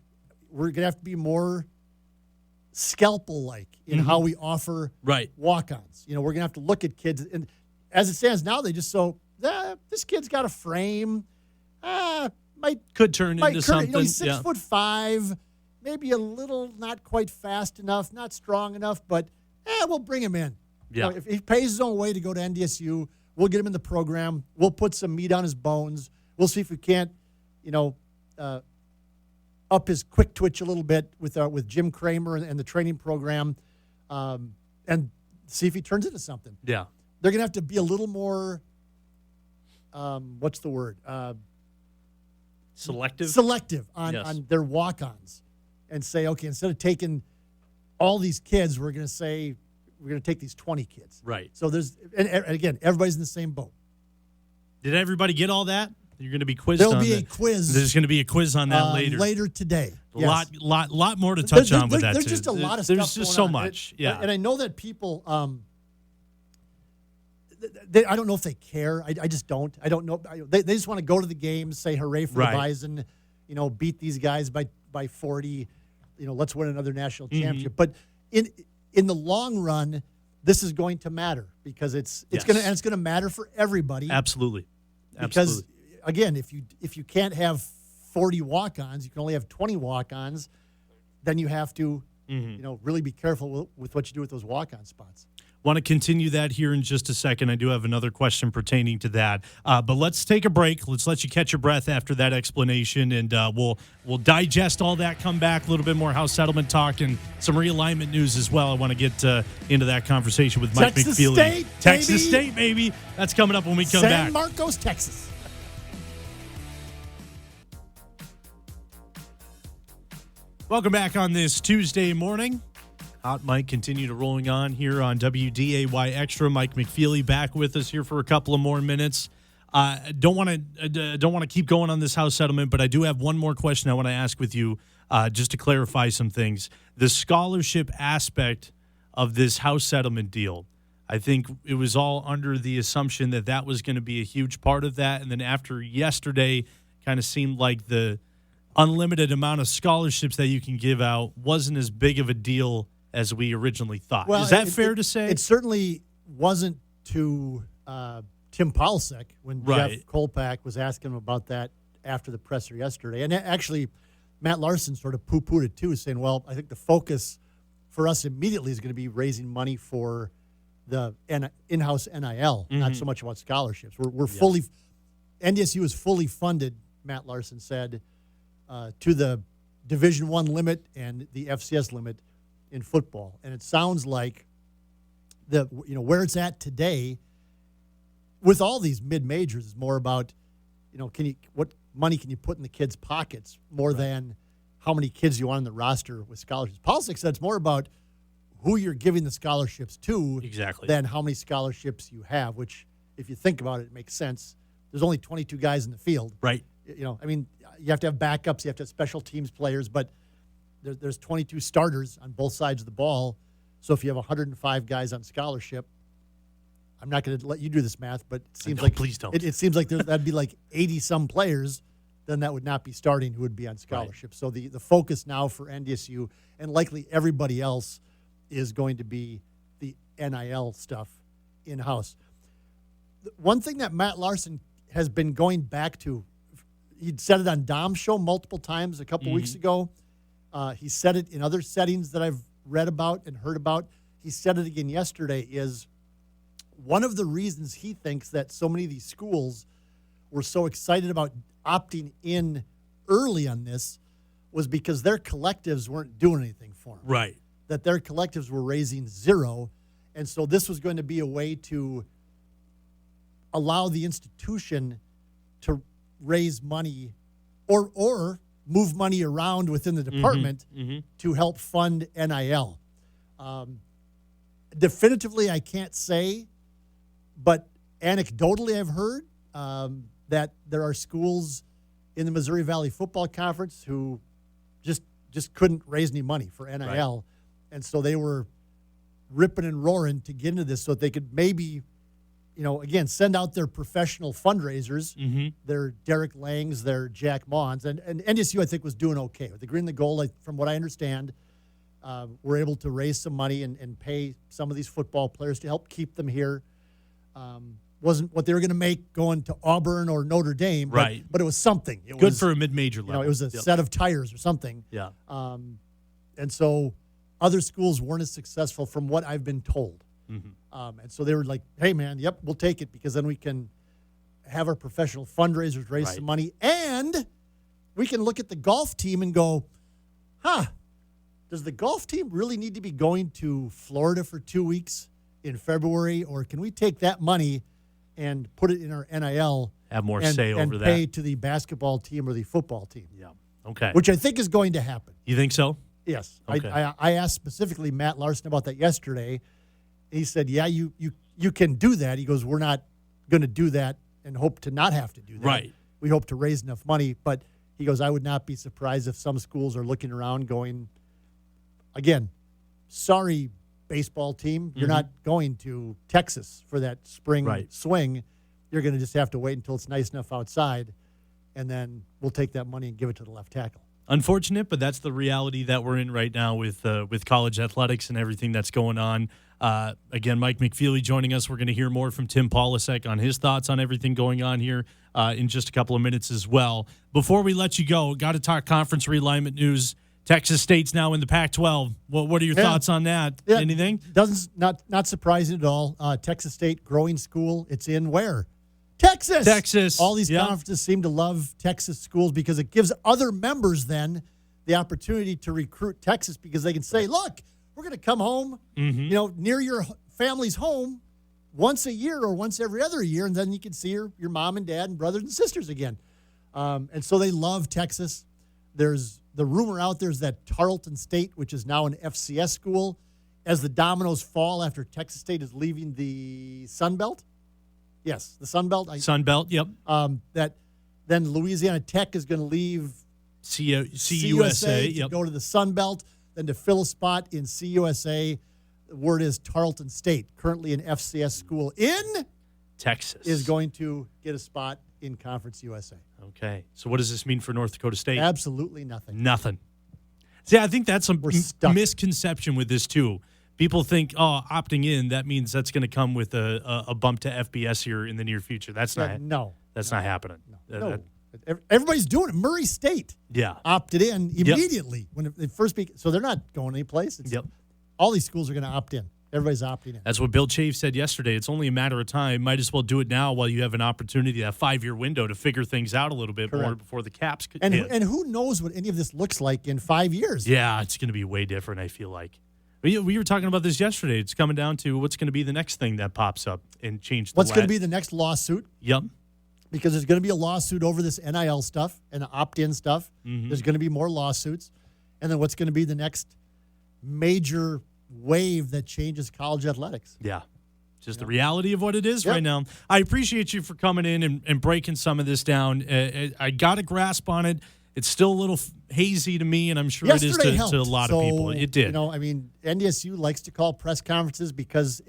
we're going to have to be more scalpel-like in how we offer walk-ons. We're going to have to look at kids. And as it stands now, they just this kid's got a frame. Could turn into something. He's 6'5", maybe a little not quite fast enough, not strong enough, but we'll bring him in. Yeah. If he pays his own way to go to NDSU, we'll get him in the program. We'll put some meat on his bones. We'll see if we can't, up his quick twitch a little bit with Jim Kramer and the training program, and see if he turns into something. Yeah. They're going to have to be a little more, what's the word? Selective on their walk-ons and say, okay, instead of taking all these kids, we're going to take these 20 kids. Right. So and again, everybody's in the same boat. Did everybody get all that? You're going to be quizzed There'll be a quiz. There's going to be a quiz on that later. Later today. Yes. Lot more to touch on with that, There's too. just a lot of stuff There's just going so on. much. Yeah. And I know that people, I don't know if they care. I just don't. I don't know. They just want to go to the games, say hooray for the Bison, beat these guys by 40, let's win another national championship. But in the long run, this is going to matter because it's going to matter for everybody. Absolutely. Because again, if you can't have 40 walk-ons, you can only have 20 walk-ons, then you have to really be careful with what you do with those walk-on spots. Want to continue that here in just a second. I do have another question pertaining to that. But let's take a break. Let's let you catch your breath after that explanation, and we'll digest all that, come back, a little bit more house settlement talk, and some realignment news as well. I want to get into that conversation with Mike McFeely. Texas State, baby. That's coming up when we come back. San Marcos, Texas. Welcome back on this Tuesday morning. Hot Mike continue to rolling on here on WDAY Extra. Mike McFeely back with us here for a couple of more minutes. Don't want to keep going on this house settlement, but I do have one more question I want to ask with you just to clarify some things. The scholarship aspect of this house settlement deal, I think it was all under the assumption that was going to be a huge part of that, and then after yesterday, kind of seemed like the unlimited amount of scholarships that you can give out wasn't as big of a deal as we originally thought. Well, is that fair to say? It certainly wasn't to Tim Polasek when Jeff Kolpak was asking him about that after the presser yesterday. And actually, Matt Larson sort of poo-pooed it too, saying, well, I think the focus for us immediately is going to be raising money for the in-house NIL, not so much about scholarships. We're fully – NDSU is fully funded Matt Larson said, to the Division I limit and the FCS limit in football. And it sounds like where it's at today with all these mid-majors is more about, what money can you put in the kids' pockets more than how many kids you want on the roster with scholarships. Polasek said it's more about who you're giving the scholarships to than how many scholarships you have, which, if you think about it, it makes sense. There's only 22 guys in the field. Right. You have to have backups, you have to have special teams players, but there's 22 starters on both sides of the ball. So if you have 105 guys on scholarship, I'm not going to let you do this math, but it seems please don't. It seems like that'd be like 80-some players, then that would not be starting who would be on scholarship. Right. So the focus now for NDSU and likely everybody else is going to be the NIL stuff in-house. One thing that Matt Larson has been going back to, he'd said it on Dom's show multiple times a couple weeks ago. He said it in other settings that I've read about and heard about. He said it again yesterday, is one of the reasons he thinks that so many of these schools were so excited about opting in early on this was because their collectives weren't doing anything for them. Right. That their collectives were raising zero. And so this was going to be a way to allow the institution to raise money or move money around within the department to help fund NIL. Definitively, I can't say, but anecdotally I've heard that there are schools in the Missouri Valley Football Conference who just couldn't raise any money for NIL. Right. And so they were ripping and roaring to get into this so that they could maybe, again, send out their professional fundraisers, their Derek Langs, their Jack Mons. And NDSU, I think, was doing okay. With the green and the gold, from what I understand, were able to raise some money and pay some of these football players to help keep them here. Wasn't what they were going to make going to Auburn or Notre Dame, but it was something. It Good was, for a mid-major level. It was a set of tires or something. Yeah. And so other schools weren't as successful from what I've been told. And so they were like, hey, man, yep, we'll take it because then we can have our professional fundraisers raise some money. And we can look at the golf team and go, does the golf team really need to be going to Florida for 2 weeks in February? Or can we take that money and put it in our NIL? Have more say over and that. pay to the basketball team or the football team. Yeah. Okay. Which I think is going to happen. You think so? Yes. Okay. I asked specifically Matt Larson about that yesterday. He said, yeah, you can do that. He goes, we're not going to do that and hope to not have to do that. Right. We hope to raise enough money. But he goes, I would not be surprised if some schools are looking around going, again, sorry, baseball team, you're not going to Texas for that spring swing. You're going to just have to wait until it's nice enough outside, and then we'll take that money and give it to the left tackle. Unfortunate, but that's the reality that we're in right now with college athletics and everything that's going on. Again, Mike McFeely joining us. We're going to hear more from Tim Polasek on his thoughts on everything going on here in just a couple of minutes as well. Before we let you go, got to talk conference realignment news. Texas State's now in the Pac-12. What are your thoughts on that? Yeah, Anything? Not surprising at all. Texas State, growing school. It's in where? Texas. All these conferences seem to love Texas schools because it gives other members then the opportunity to recruit Texas because they can say, look, we're going to come home, near your family's home once a year or once every other year, and then you can see your mom and dad and brothers and sisters again. And so they love Texas. There's the rumor out there is that Tarleton State, which is now an FCS school, as the dominoes fall after Texas State is leaving the Sun Belt. Yes, the Sun Belt. Sun Belt, yep. That then Louisiana Tech is going to leave CUSA to go to the Sun Belt, then to fill a spot in CUSA. The word is Tarleton State, currently an FCS school in Texas, is going to get a spot in Conference USA. Okay. So what does this mean for North Dakota State? Absolutely nothing. Nothing. See, I think that's a misconception with this, too. People think, opting in, that means that's going to come with a bump to FBS here in the near future. That's not happening. No. Everybody's doing it. Murray State opted in immediately when it first began. So they're not going anyplace. All these schools are going to opt in. Everybody's opting in. That's what Bill Chafe said yesterday. It's only a matter of time. Might as well do it now while you have an opportunity, that 5-year window, to figure things out a little bit more before the caps could hit. And who knows what any of this looks like in 5 years? Yeah, it's going to be way different, I feel like. We were talking about this yesterday. It's coming down to what's going to be the next thing that pops up and change the What's going to be the next lawsuit? Yep. Because there's going to be a lawsuit over this NIL stuff and the opt-in stuff. Mm-hmm. There's going to be more lawsuits. And then what's going to be the next major wave that changes college athletics? Yeah. Just the reality of what it is right now. I appreciate you for coming in and breaking some of this down. I got a grasp on it. It's still a little hazy to me, and I'm sure Yesterday it is to a lot of people. It did. NDSU likes to call press conferences because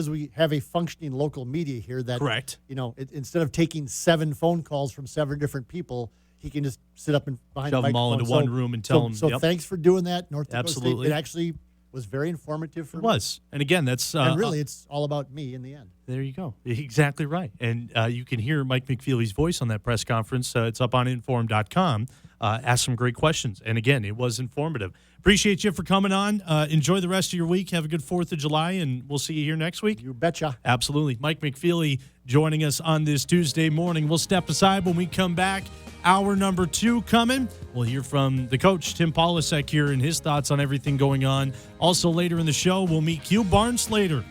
we have a functioning local media here that, correct. Instead of taking 7 phone calls from 7 different people, he can just sit up and behind shove the them all into one room and tell them. So thanks for doing that, North Dakota Absolutely. State. It actually was very informative for me. It was. And again, that's... and really, it's all about me in the end. There you go. Exactly right. And you can hear Mike McFeely's voice on that press conference. It's up on inform.com. Ask some great questions. And again, it was informative. Appreciate you for coming on. Enjoy the rest of your week. Have a good 4th of July, and we'll see you here next week. You betcha. Absolutely. Mike McFeely joining us on this Tuesday morning. We'll step aside when we come back. Hour number 2 coming. We'll hear from the coach, Tim Polasek, here and his thoughts on everything going on. Also later in the show, we'll meet Q Barnslater,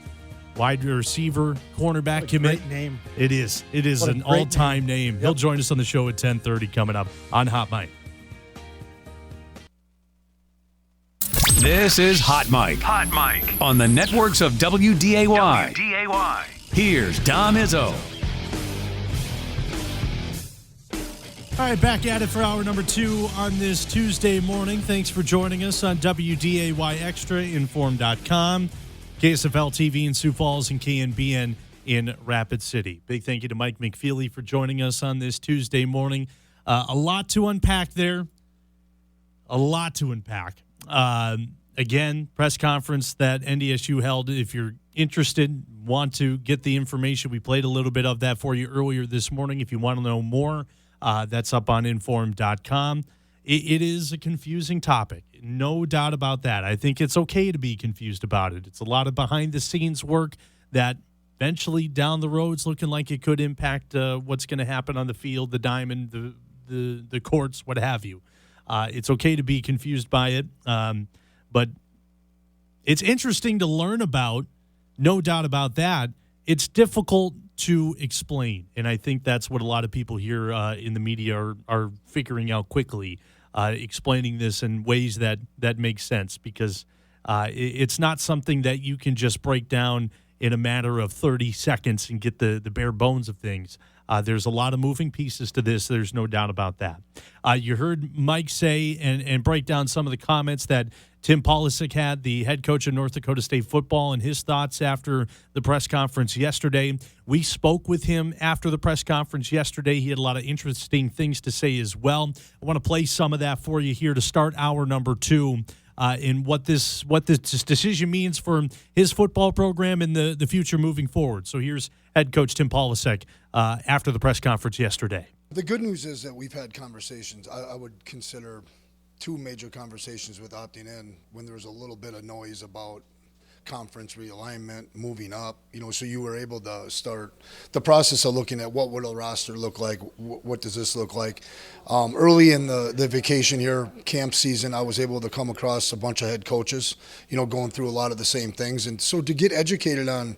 wide receiver, cornerback commit. Great name. It is. It is an all-time name. Yep. He'll join us on the show at 10:30 coming up on Hot Mike. This is Hot Mike. Hot Mike. On the networks of WDAY. Here's Dom Izzo. All right, back at it for hour number 2 on this Tuesday morning. Thanks for joining us on WDAY Extra, Inform.com, KSFL TV in Sioux Falls, and KNBN in Rapid City. Big thank you to Mike McFeely for joining us on this Tuesday morning. A lot to unpack there. A lot to unpack. Again, press conference that NDSU held. If you're interested, want to get the information, we played a little bit of that for you earlier this morning. If you want to know more, that's up on inform.com. It is a confusing topic. No doubt about that. I think it's okay to be confused about it. It's a lot of behind-the-scenes work that eventually down the road's looking like it could impact what's going to happen on the field, the diamond, the courts, what have you. It's okay to be confused by it, but it's interesting to learn about, no doubt about that. It's difficult to explain, and I think that's what a lot of people here in the media are figuring out quickly, explaining this in ways that make sense, because it's not something that you can just break down in a matter of 30 seconds and get the bare bones of things. There's a lot of moving pieces to this. There's no doubt about that. You heard Mike say and break down some of the comments that Tim Polasek had, the head coach of North Dakota State football, and his thoughts after the press conference yesterday. We spoke with him after the press conference yesterday. He had a lot of interesting things to say as well. I want to play some of that for you here to start hour number 2. In what this decision means for his football program and the future moving forward. So here's head coach Tim Polasek after the press conference yesterday. The good news is that we've had conversations. I would consider 2 major conversations with opting in when there was a little bit of noise about conference realignment, moving up, so you were able to start the process of looking at what would a roster look like, what does this look like. Early in the vacation here, camp season, I was able to come across a bunch of head coaches, going through a lot of the same things. And so to get educated on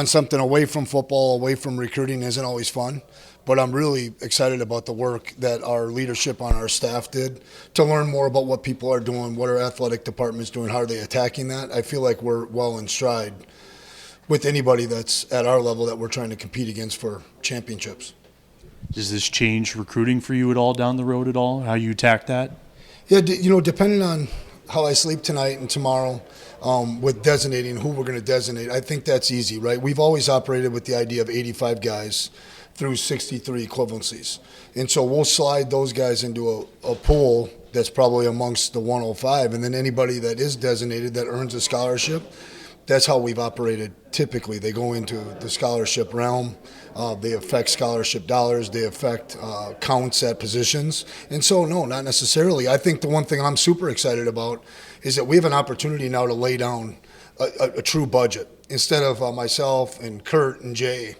something away from football, away from recruiting isn't always fun. But I'm really excited about the work that our leadership on our staff did to learn more about what people are doing, what our athletic department's doing, how are they attacking that. I feel like we're well in stride with anybody that's at our level that we're trying to compete against for championships. Does this change recruiting for you at all down the road at all, how you attack that? Yeah, depending on how I sleep tonight and tomorrow with designating who we're going to designate, I think that's easy, right? We've always operated with the idea of 85 guys through 63 equivalencies. And so we'll slide those guys into a pool that's probably amongst the 105, and then anybody that is designated that earns a scholarship, that's how we've operated typically. They go into the scholarship realm. They affect scholarship dollars. They affect counts at positions. And so, no, not necessarily. I think the one thing I'm super excited about is that we have an opportunity now to lay down a true budget instead of myself and Kurt and Jay,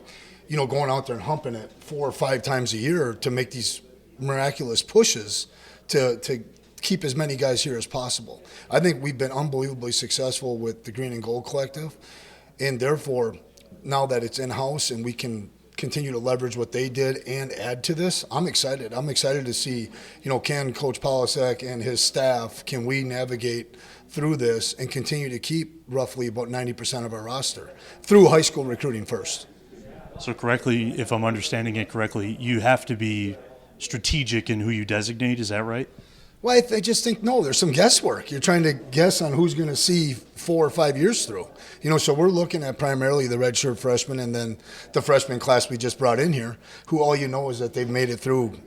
going out there and humping it 4 or 5 times a year to make these miraculous pushes to keep as many guys here as possible. I think we've been unbelievably successful with the Green and Gold Collective, and therefore, now that it's in-house and we can continue to leverage what they did and add to this, I'm excited. I'm excited to see, can Coach Polasek and his staff, can we navigate through this and continue to keep roughly about 90% of our roster through high school recruiting first. So correctly, if I'm understanding it correctly, you have to be strategic in who you designate. Is that right? Well, I just think, no, there's some guesswork. You're trying to guess on who's going to see 4 or 5 years through. So we're looking at primarily the redshirt freshmen and then the freshman class we just brought in here, who all you know is that they've made it through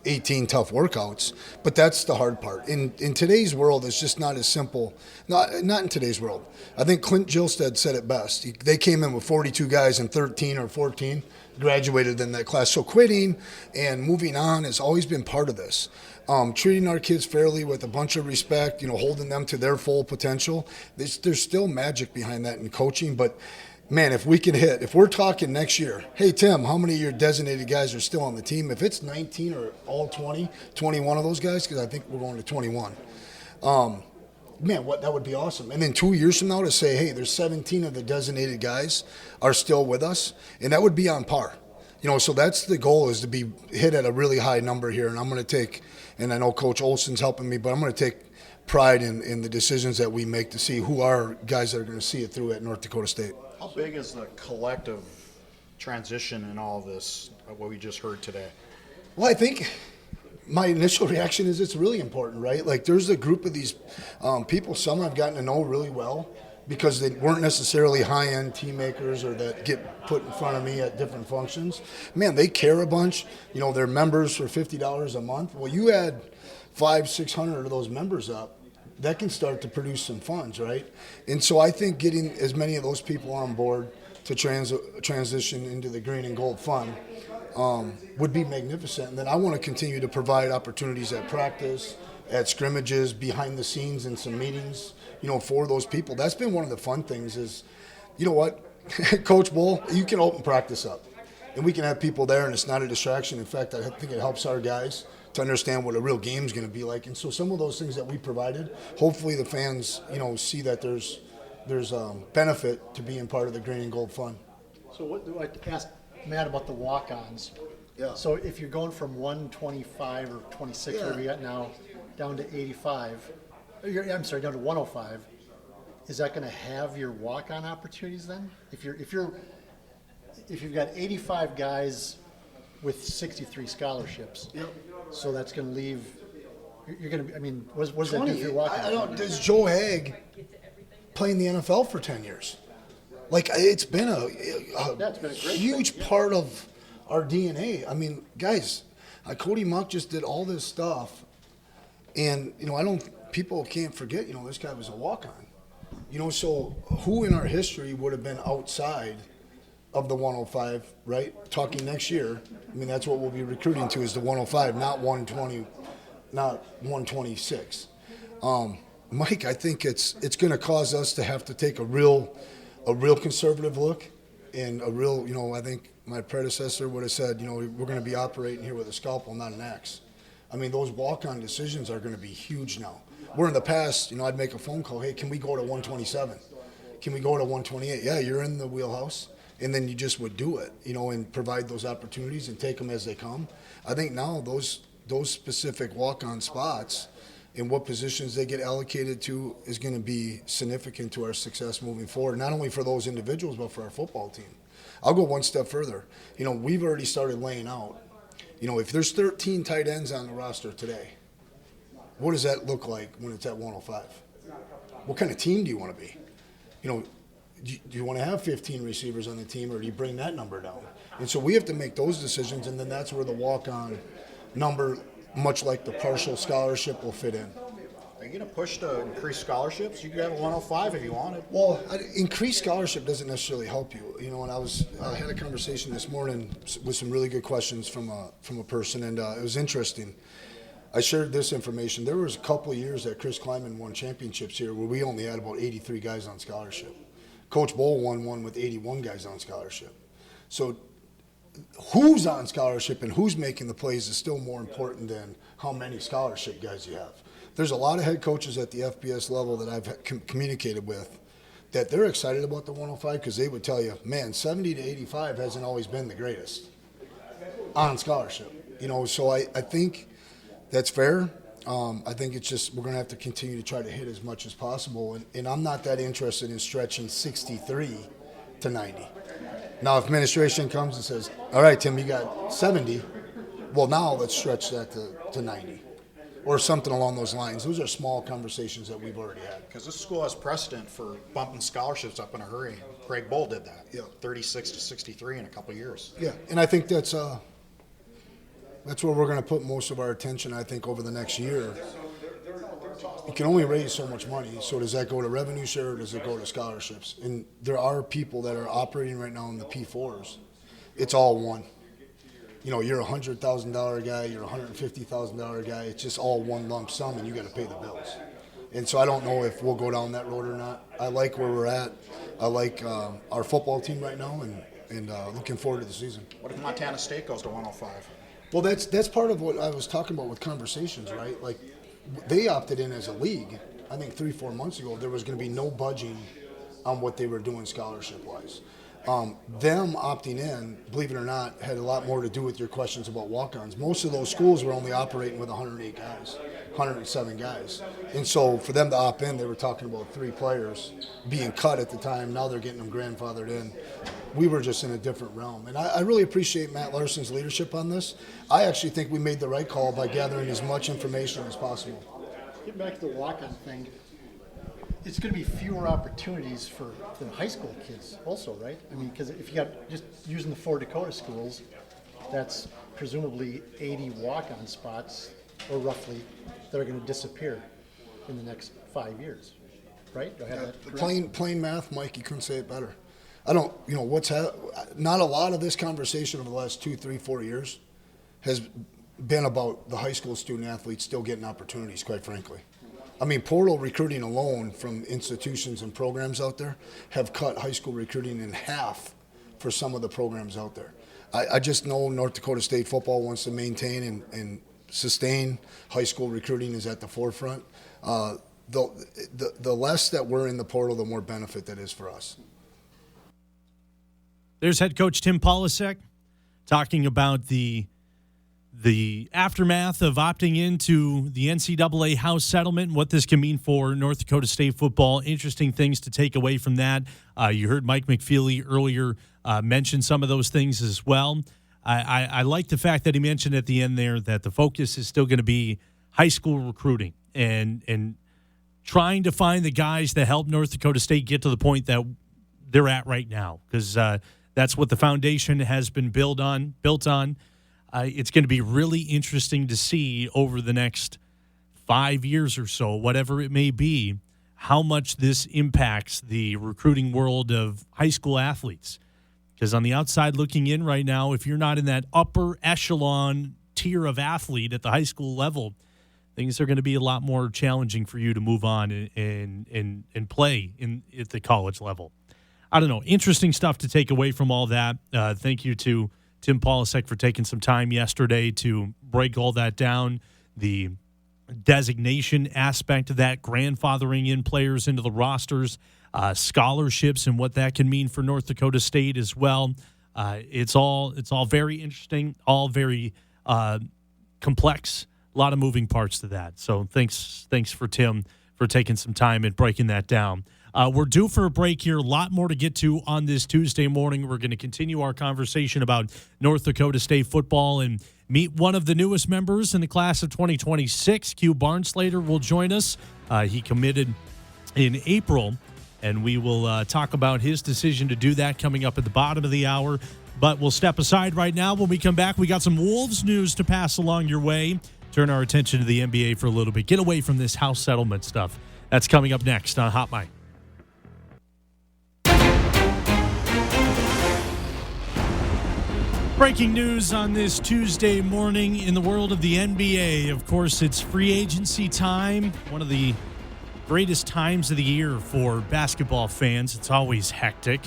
18 tough workouts. But that's the hard part. In today's world, it's just not as simple. Not in today's world. I think Clint Gilstead said it best. They came in with 42 guys and 13 or 14 graduated in that class. So quitting and moving on has always been part of this. Treating our kids fairly with a bunch of respect, holding them to their full potential. There's still magic behind that in coaching, but man, if we're talking next year, hey, Tim, how many of your designated guys are still on the team? If it's 19 or all 20, 21 of those guys, because I think we're going to 21, man, that would be awesome. And then 2 years from now to say, hey, there's 17 of the designated guys are still with us, and that would be on par. So that's the goal, is to be hit at a really high number here, and I'm going to take – and I know Coach Olson's helping me, but I'm going to take pride in the decisions that we make to see who are guys that are going to see it through at North Dakota State. How big is the collective transition in all of this, what we just heard today? Well, I think my initial reaction is it's really important, right? Like, there's a group of these people, some I've gotten to know really well because they weren't necessarily high-end team makers or that get put in front of me at different functions. Man, they care a bunch. They're members for $50 a month. Well, you add 500-600 of those members up, that can start to produce some funds, right? And so I think getting as many of those people on board to transition into the Green and Gold Fund would be magnificent. And then I want to continue to provide opportunities at practice, at scrimmages, behind the scenes in some meetings, for those people. That's been one of the fun things is, Coach Bull, you can open practice up and we can have people there and it's not a distraction. In fact, I think it helps our guys to understand what a real game is going to be like. And so some of those things that we provided, hopefully the fans, see that there's benefit to being part of the Green and Gold Fund. So what do I ask Matt about the walk-ons? Yeah. So if you're going from 125 or 26, where we got now, down to 85, down to 105, is that going to have your walk-on opportunities then? If you've got 85 guys with 63 scholarships, yep. So that's going to leave. You're going to. What does that do for your walk-on? Does Joe Haig play in the NFL for 10 years? Like, it's been a huge part of our DNA. Guys, Cody Muck just did all this stuff, and people can't forget. This guy was a walk-on. So who in our history would have been outside of the 105, right? Talking next year, that's what we'll be recruiting to, is the 105, not 120, not 126. Mike, I think it's going to cause us to have to take a real conservative look, and I think my predecessor would have said, we're going to be operating here with a scalpel, not an axe. Those walk-on decisions are going to be huge now. Where in the past, I'd make a phone call, hey, can we go to 127? Can we go to 128? Yeah, you're in the wheelhouse. And then you just would do it, and provide those opportunities and take them as they come. I think now those specific walk-on spots and what positions they get allocated to is going to be significant to our success moving forward, not only for those individuals, but for our football team. I'll go one step further. We've already started laying out, if there's 13 tight ends on the roster today, what does that look like when it's at 105? What kind of team do you want to be? Do you want to have 15 receivers on the team, or do you bring that number down? And so we have to make those decisions, and then that's where the walk-on number, much like the partial scholarship, will fit in. Are you going to push to increase scholarships? You could have a 105 if you wanted. Well, increased scholarship doesn't necessarily help you. And I had a conversation this morning with some really good questions from a person, and it was interesting. I shared this information. There was a couple of years that Chris Kleiman won championships here where we only had about 83 guys on scholarship. Coach Bowl won one with 81 guys on scholarship. So who's on scholarship and who's making the plays is still more important than how many scholarship guys you have. There's a lot of head coaches at the FBS level that I've communicated with that they're excited about the 105 because they would tell you, man, 70 to 85 hasn't always been the greatest on scholarship. So I think that's fair. I think it's just we're going to have to continue to try to hit as much as possible. And I'm not that interested in stretching 63 to 90. Now, if administration comes and says, all right, Tim, you got 70, well, now let's stretch that to 90 or something along those lines. Those are small conversations that we've already had. Because this school has precedent for bumping scholarships up in a hurry. Greg Bull did that. Yeah. 36 to 63 in a couple of years. Yeah, and I think that's where we're going to put most of our attention, I think, over the next year. You can only raise so much money, so does that go to revenue share or does it go to scholarships? And there are people that are operating right now in the P4s. It's all one. You're a $100,000 guy, you're a $150,000 guy. It's just all one lump sum, and you got to pay the bills. And so I don't know if we'll go down that road or not. I like where we're at. I like our football team right now, and looking forward to the season. What if Montana State goes to 105? Well, that's part of what I was talking about with conversations, right? Like, they opted in as a league. I think 3-4 months ago, there was going to be no budging on what they were doing scholarship-wise. Them opting in, believe it or not, had a lot more to do with your questions about walk-ons. Most of those schools were only operating with 108 guys, 107 guys. And so for them to opt in, they were talking about 3 players being cut at the time. Now they're getting them grandfathered in. We were just in a different realm. And I really appreciate Matt Larson's leadership on this. I actually think we made the right call by gathering as much information as possible. Get back to the walk-on thing. It's going to be fewer opportunities for the high school kids also, right? I mean, because if you got just using the 4 Dakota schools, that's presumably 80 walk-on spots, or roughly, that are going to disappear in the next 5 years, right? Do I have that correct? Plain math, Mike, you couldn't say it better. I don't, not a lot of this conversation over the last 2, 3, 4 years has been about the high school student athletes still getting opportunities, quite frankly. I mean, portal recruiting alone from institutions and programs out there have cut high school recruiting in half for some of the programs out there. I just know North Dakota State football wants to maintain and sustain high school recruiting is at the forefront. The less that we're in the portal, the more benefit that is for us. There's head coach Tim Polasek talking about the aftermath of opting into the NCAA house settlement and what this can mean for North Dakota State football. Interesting things to take away from that. You heard Mike McFeely earlier mention some of those things as well. I like the fact that he mentioned at the end there that the focus is still going to be high school recruiting and trying to find the guys that help North Dakota State get to the point that they're at right now, because that's what the foundation has been built on. It's going to be really interesting to see over the next 5 years or so, whatever it may be, how much this impacts the recruiting world of high school athletes. Because on the outside looking in right now, if you're not in that upper echelon tier of athlete at the high school level, things are going to be a lot more challenging for you to move on and play at the college level. I don't know. Interesting stuff to take away from all that. Thank you to Tim Polasek for taking some time yesterday to break all that down, the designation aspect of that, grandfathering in players into the rosters, scholarships, and what that can mean for North Dakota State as well. It's all very interesting, all very complex, a lot of moving parts to that. So thanks for Tim for taking some time and breaking that down. We're due for a break here. A lot more to get to on this Tuesday morning. We're going to continue our conversation about North Dakota State football and meet one of the newest members in the class of 2026. Q Barnslater will join us. He committed in April, and we will talk about his decision to do that coming up at the bottom of the hour. But we'll step aside right now. When we come back, we got some Wolves news to pass along your way. Turn our attention to the NBA for a little bit. Get away from this house settlement stuff. That's coming up next on Hot Mic. breaking news on this Tuesday morning in the world of the NBA. Of course, it's free agency time, one of the greatest times of the year for basketball fans. It's always hectic.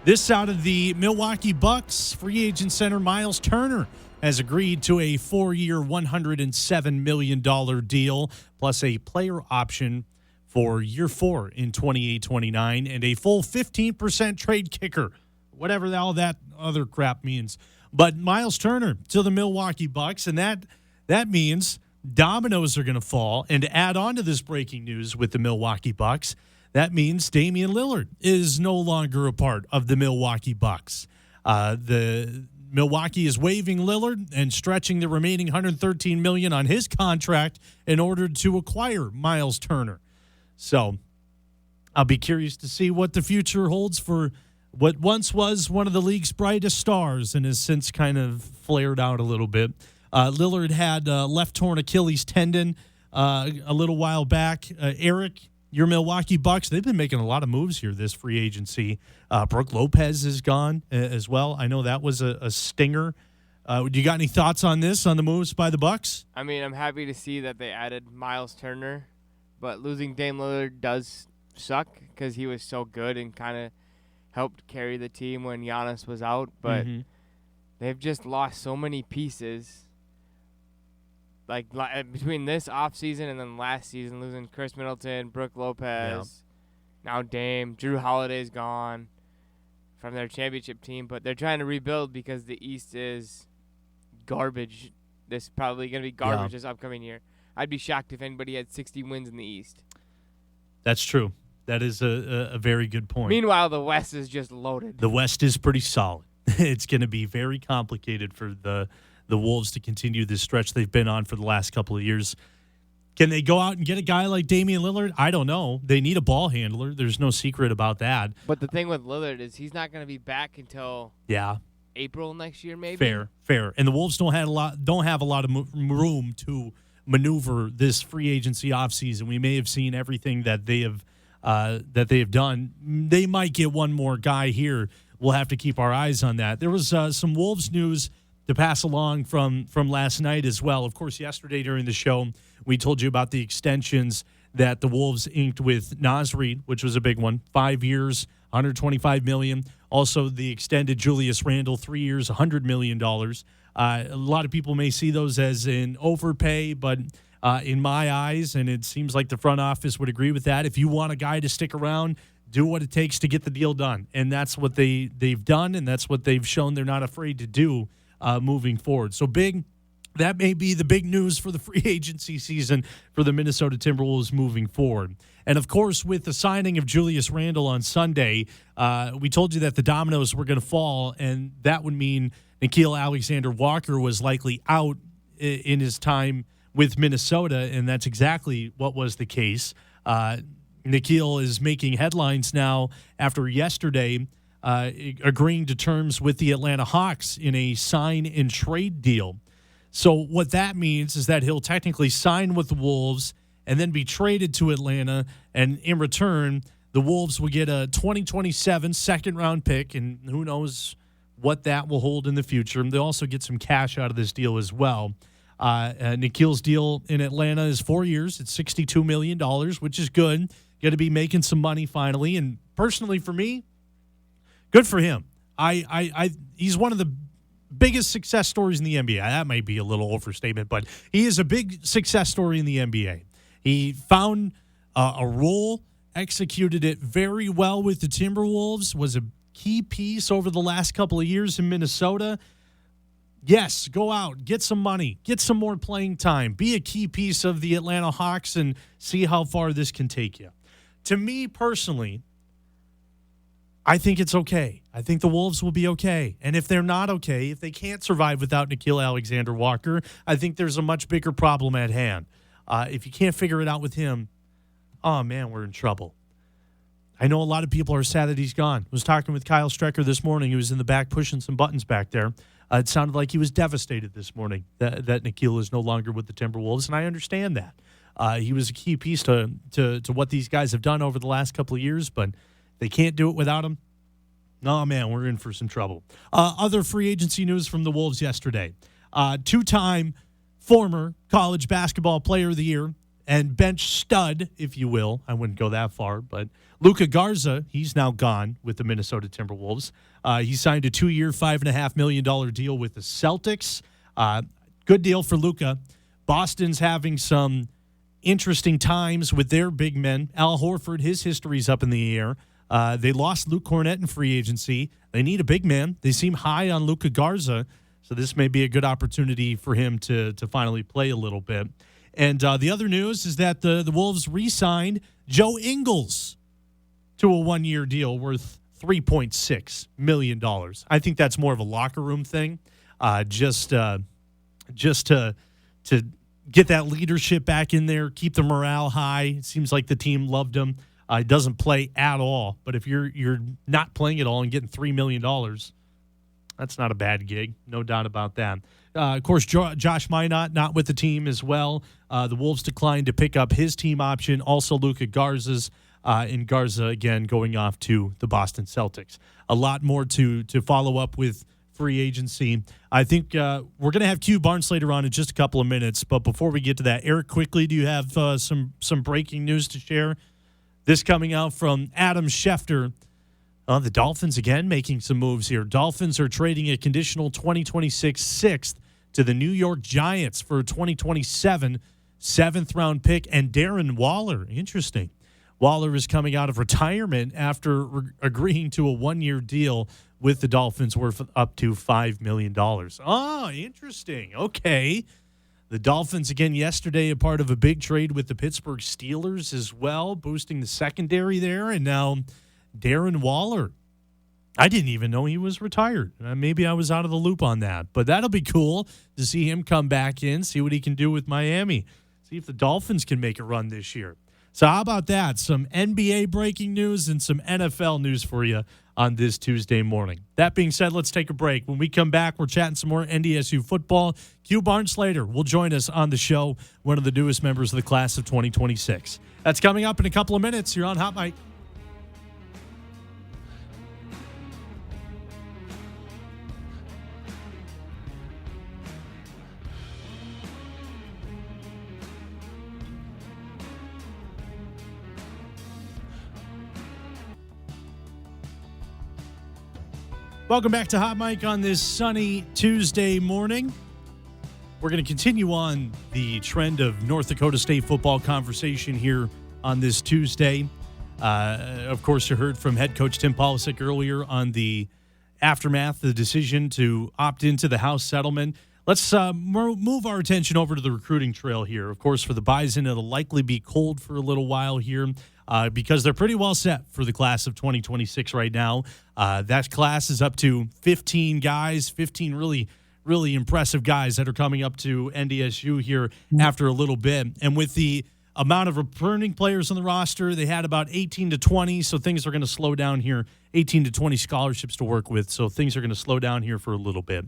This out of the Milwaukee Bucks. Free agent center Miles Turner has agreed to a 4-year, $107 million deal, plus a player option for year 4 in 28-29, and a full 15% trade kicker, whatever all that other crap means. But Miles Turner to the Milwaukee Bucks, and that means dominoes are going to fall. And to add on to this breaking news with the Milwaukee Bucks, that means Damian Lillard is no longer a part of the Milwaukee Bucks. The Milwaukee is waiving Lillard and stretching the remaining $113 million on his contract in order to acquire Miles Turner. So I'll be curious to see what the future holds for what once was one of the league's brightest stars and has since kind of flared out a little bit. Lillard had left torn Achilles tendon a little while back. Eric, your Milwaukee Bucks, they've been making a lot of moves here this free agency. Brooke Lopez is gone as well. I know that was a stinger. Do you got any thoughts on this, on the moves by the Bucks? I mean, I'm happy to see that they added Miles Turner, but losing Dame Lillard does suck because he was so good and kind of helped carry the team when Giannis was out, but they've just lost so many pieces. Like between this offseason and then last season, losing Chris Middleton, Brooke Lopez, now Dame, Drew Holiday's gone from their championship team, but they're trying to rebuild because the East is garbage. This is probably going to be garbage this upcoming year. I'd be shocked if anybody had 60 wins in the East. That's true. That is a very good point. Meanwhile, the West is just loaded. The West is pretty solid. It's going to be very complicated for the Wolves to continue this stretch they've been on for the last couple of years. Can they go out and get a guy like Damian Lillard? I don't know. They need a ball handler. There's no secret about that. But the thing with Lillard is he's not going to be back until April next year, maybe. Fair. And the Wolves don't have a lot of room to maneuver this free agency offseason. We may have seen everything that they have done. They might get one more guy here. We'll have to keep our eyes on that. There was some Wolves news to pass along from last night as well. Of course, yesterday during the show, we told you about the extensions that the Wolves inked with Naz Reid, which was a big one. 5 years, $125 million. Also, the extended Julius Randle, 3 years, $100 million. A lot of people may see those as an overpay, but in my eyes, and it seems like the front office would agree with that, if you want a guy to stick around, do what it takes to get the deal done. And that's what they've done, and that's what they've shown they're not afraid to do moving forward. So that may be the big news for the free agency season for the Minnesota Timberwolves moving forward. And, of course, with the signing of Julius Randle on Sunday, we told you that the dominoes were going to fall, and that would mean Nickeil Alexander-Walker was likely out in his time with Minnesota, and that's exactly what was the case. Nickeil is making headlines now after yesterday agreeing to terms with the Atlanta Hawks in a sign-and-trade deal. So what that means is that he'll technically sign with the Wolves and then be traded to Atlanta, and in return, the Wolves will get a 2027 second-round pick, and who knows what that will hold in the future. They'll also get some cash out of this deal as well. Nickeil's deal in Atlanta is 4 years. It's $62 million, which is good. Going to be making some money finally, and personally for me, good for him. He's one of the biggest success stories in the NBA. That might be a little overstatement, but he is a big success story in the NBA. He found a role, executed it very well with the Timberwolves, was a key piece over the last couple of years in Minnesota. Yes, go out, get some money, get some more playing time, be a key piece of the Atlanta Hawks, and see how far this can take you. To me personally, I think it's okay. I think the Wolves will be okay. And if they're not okay, if they can't survive without Nickeil Alexander-Walker, I think there's a much bigger problem at hand. If you can't figure it out with him, oh, man, we're in trouble. I know a lot of people are sad that he's gone. I was talking with Kyle Strecker this morning. He was in the back pushing some buttons back there. It sounded like he was devastated this morning that Nickeil is no longer with the Timberwolves, and I understand that. He was a key piece to what these guys have done over the last couple of years, but they can't do it without him. Oh, man, we're in for some trouble. Other free agency news from the Wolves yesterday. Two-time former college basketball player of the year and bench stud, if you will. I wouldn't go that far, but Luka Garza, he's now gone with the Minnesota Timberwolves. He signed a 2-year, $5.5 million deal with the Celtics. Good deal for Luka. Boston's having some interesting times with their big men. Al Horford, his history's up in the air. They lost Luke Cornett in free agency. They need a big man. They seem high on Luka Garza, so this may be a good opportunity for him to finally play a little bit. And the other news is that the Wolves re-signed Joe Ingles to a 1-year deal worth $3.6 million. I think that's more of a locker room thing, just to get that leadership back in there, keep the morale high. It seems like the team loved him. He doesn't play at all, but if you're not playing at all and getting $3 million, that's not a bad gig, no doubt about that. Of course, Josh Minot not with the team as well. The Wolves declined to pick up his team option, also Luka Garza's, and Garza, again, going off to the Boston Celtics. A lot more to follow up with free agency. I think we're going to have Q Barnslater on in just a couple of minutes, but before we get to that, Eric, quickly, do you have some breaking news to share? This coming out from Adam Schefter. The Dolphins, again, making some moves here. Dolphins are trading a conditional 2026 sixth to the New York Giants for a 2027 seventh-round pick and Darren Waller. Interesting. Waller is coming out of retirement after agreeing to a 1-year deal with the Dolphins worth up to $5 million. Oh, interesting. Okay. The Dolphins, again, yesterday, a part of a big trade with the Pittsburgh Steelers as well, boosting the secondary there. And now Darren Waller. I didn't even know he was retired. Maybe I was out of the loop on that. But that'll be cool to see him come back in, see what he can do with Miami, see if the Dolphins can make a run this year. So how about that? Some NBA breaking news and some NFL news for you on this Tuesday morning. That being said, let's take a break. When we come back, we're chatting some more NDSU football. Q Barnslater will join us on the show, one of the newest members of the class of 2026. That's coming up in a couple of minutes. You're on Hot Mic. Welcome back to Hot Mic on this sunny Tuesday morning. We're going to continue on the trend of North Dakota State football conversation here on this Tuesday. Of course, you heard from head coach Tim Polasek earlier on the aftermath, the decision to opt into the House settlement. Let's move our attention over to the recruiting trail here. Of course, for the Bison, it'll likely be cold for a little while here. Because they're pretty well set for the class of 2026 right now. That class is up to 15 guys, 15 really, really impressive guys that are coming up to NDSU here after a little bit. And with the amount of returning players on the roster, they had about 18 to 20, so things are going to slow down here, 18 to 20 scholarships to work with, so things are going to slow down here for a little bit.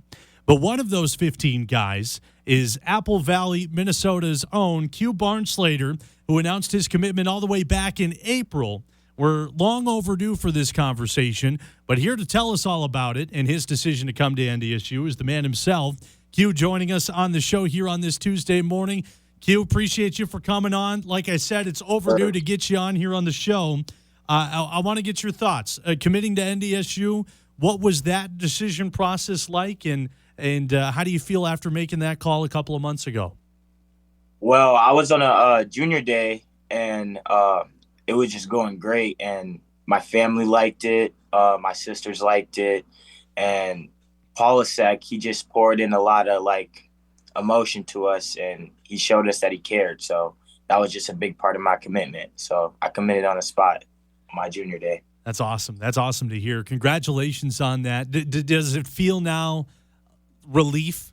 But one of those 15 guys is Apple Valley, Minnesota's own Q Barnslater, who announced his commitment all the way back in April. We're long overdue for this conversation, but here to tell us all about it and his decision to come to NDSU is the man himself. Q joining us on the show here on this Tuesday morning. Q, appreciate you for coming on. Like I said, it's overdue to get you on here on the show. I want to get your thoughts. Committing to NDSU, what was that decision process like, and how do you feel after making that call a couple of months ago? Well, I was on a junior day, and it was just going great, and my family liked it. My sisters liked it, and Polasek, he just poured in a lot of, emotion to us, and he showed us that he cared. So that was just a big part of my commitment. So I committed on the spot my junior day. That's awesome. That's awesome to hear. Congratulations on that. Does it feel now relief?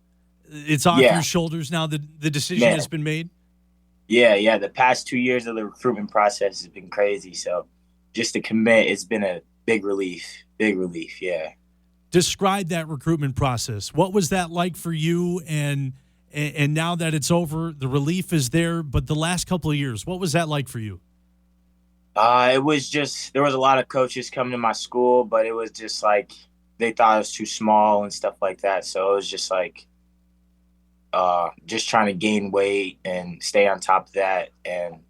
It's off your shoulders now. The decision has been made. Yeah. The past 2 years of the recruitment process has been crazy. So just to commit, it's been a big relief. Big relief. Yeah. Describe that recruitment process. What was that like for you? And now that it's over, the relief is there. But the last couple of years, what was that like for you? It was just there was a lot of coaches coming to my school, but it was just like they thought it was too small and stuff like that. So it was just like just trying to gain weight and stay on top of that. And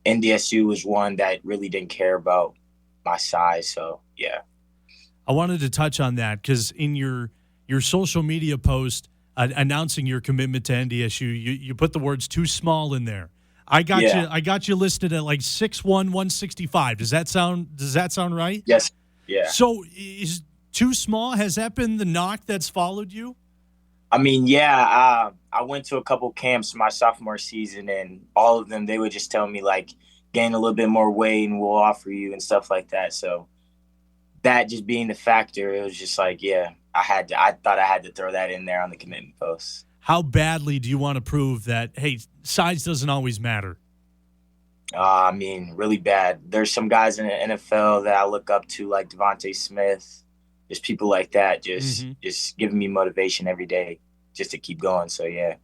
NDSU was one that really didn't care about my size. So yeah. I wanted to touch on that because in your social media post announcing your commitment to NDSU, you put the words "too small" in there. I got you listed at like 6'1", 165. Does that sound right? Yes. Yeah. So is too small? Has that been the knock that's followed you? I mean, yeah. I went to a couple camps my sophomore season, and all of them they would just tell me like gain a little bit more weight and we'll offer you and stuff like that. So that just being the factor, it was just like, yeah, I thought I had to throw that in there on the commitment post. How badly do you want to prove that, hey, size doesn't always matter? I mean, really bad. There's some guys in the NFL that I look up to, like Devontae Smith, just people like that, just giving me motivation every day just to keep going. So, yeah.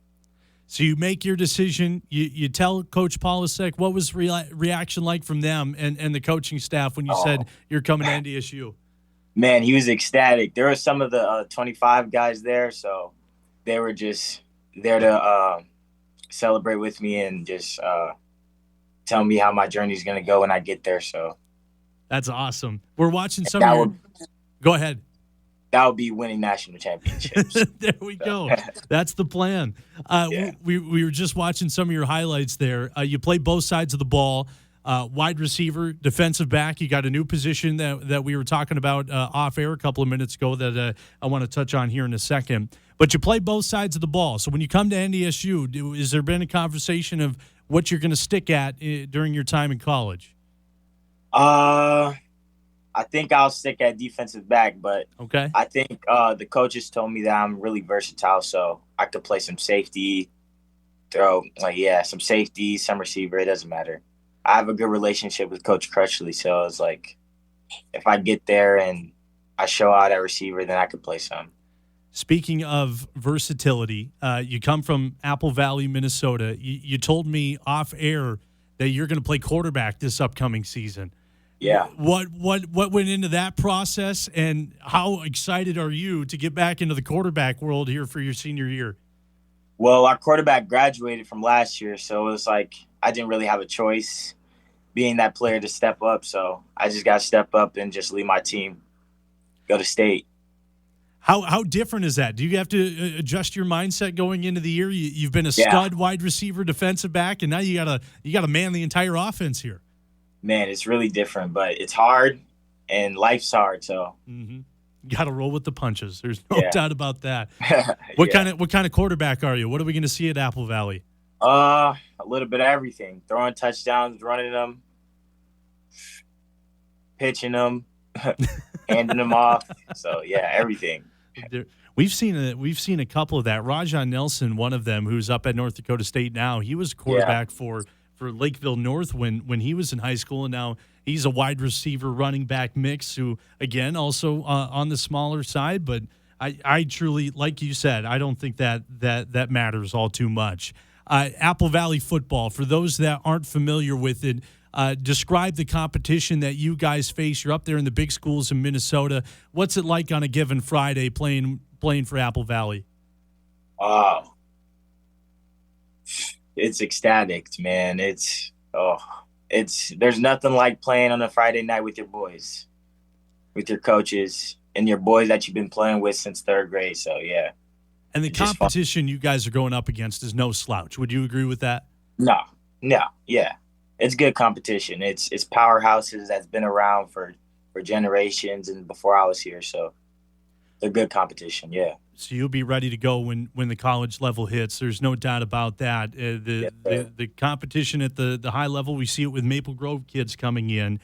So you make your decision. You tell Coach Polasek. What was reaction like from them and the coaching staff when you said you're coming to NDSU? Man, he was ecstatic. There were some of the 25 guys there, so they were just there to celebrate with me and just tell me how my journey is going to go when I get there. So that's awesome. We're watching some of your – go ahead. That would be winning national championships. There we go. That's the plan. We were just watching some of your highlights there. You play both sides of the ball, wide receiver, defensive back. You got a new position that we were talking about off air a couple of minutes ago that I want to touch on here in a second. But you play both sides of the ball. So when you come to NDSU, has there been a conversation of what you're going to stick at during your time in college? I think I'll stick at defensive back, but okay. I think the coaches told me that I'm really versatile, so I could play some safety, some safety, some receiver. It doesn't matter. I have a good relationship with Coach Crutchley, so it's like if I get there and I show out at receiver, then I could play some. Speaking of versatility, you come from Apple Valley, Minnesota. You told me off air that you're going to play quarterback this upcoming season. Yeah. What went into that process, and how excited are you to get back into the quarterback world here for your senior year? Well, our quarterback graduated from last year, so it was like I didn't really have a choice being that player to step up. So I just got to step up and just lead my team, go to state. How different is that? Do you have to adjust your mindset going into the year? You've been a stud wide receiver, defensive back, and now you gotta man the entire offense here. Man, it's really different, but it's hard, and life's hard. So you got to roll with the punches. There's no doubt about that. What kind of quarterback are you? What are we going to see at Apple Valley? A little bit of everything: throwing touchdowns, running them, pitching them, handing them off. So yeah, everything. We've seen a couple of that. Rajon Nelson, one of them, who's up at North Dakota State now. He was quarterback for Lakeville North when he was in high school, and now he's a wide receiver running back mix who, again, also on the smaller side. But I truly, like you said, I don't think that matters all too much. Apple Valley football, for those that aren't familiar with it, describe the competition that you guys face. You're up there in the big schools in Minnesota. What's it like on a given Friday playing for Apple Valley? It's ecstatic, man. There's nothing like playing on a Friday night with your boys, with your coaches, and your boys that you've been playing with since third grade. So, yeah. And the competition you guys are going up against is no slouch. Would you agree with that? No, yeah. It's good competition. It's powerhouses that's been around for generations and before I was here. So, they're good competition, yeah. So you'll be ready to go when the college level hits. There's no doubt about that. The competition at the high level, we see it with Maple Grove kids coming in.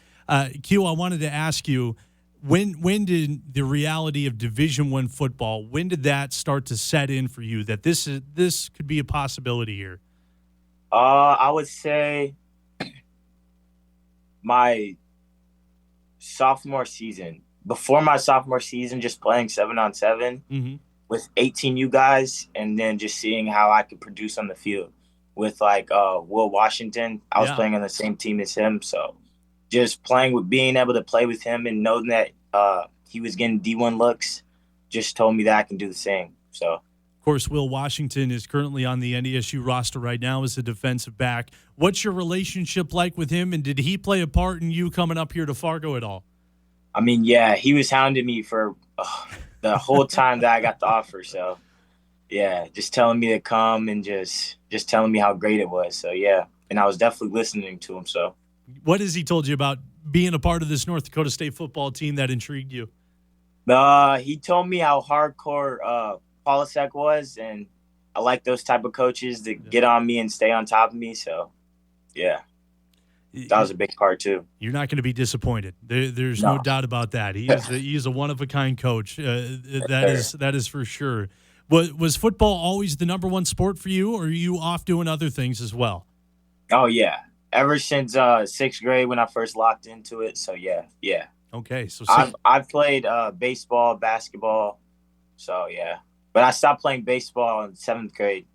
Q, I wanted to ask you, when did the reality of Division I football, when did that start to set in for you that this could be a possibility here? I would say my sophomore season. Before my sophomore season, just playing 7-on-7 with 18U guys, and then just seeing how I could produce on the field with Will Washington. I was playing on the same team as him, so just being able to play with him and knowing that he was getting D1 looks just told me that I can do the same. So, of course, Will Washington is currently on the NDSU roster right now as a defensive back. What's your relationship like with him, and did he play a part in you coming up here to Fargo at all? I mean, yeah, he was hounding me for the whole time that I got the offer. So, yeah, just telling me to come and just telling me how great it was. So, yeah, and I was definitely listening to him. So, what has he told you about being a part of this North Dakota State football team that intrigued you? He told me how hardcore Polasek was, and I like those type of coaches that get on me and stay on top of me. So, yeah, that was a big part too. You're not going to be disappointed. There's no doubt about that. He's a one-of-a-kind coach. That is for sure. Was football always the number one sport for you, or are you off doing other things as well? Oh, yeah. Ever since sixth grade when I first locked into it. So, yeah. Okay. So I've played baseball, basketball. So, yeah. But I stopped playing baseball in seventh grade,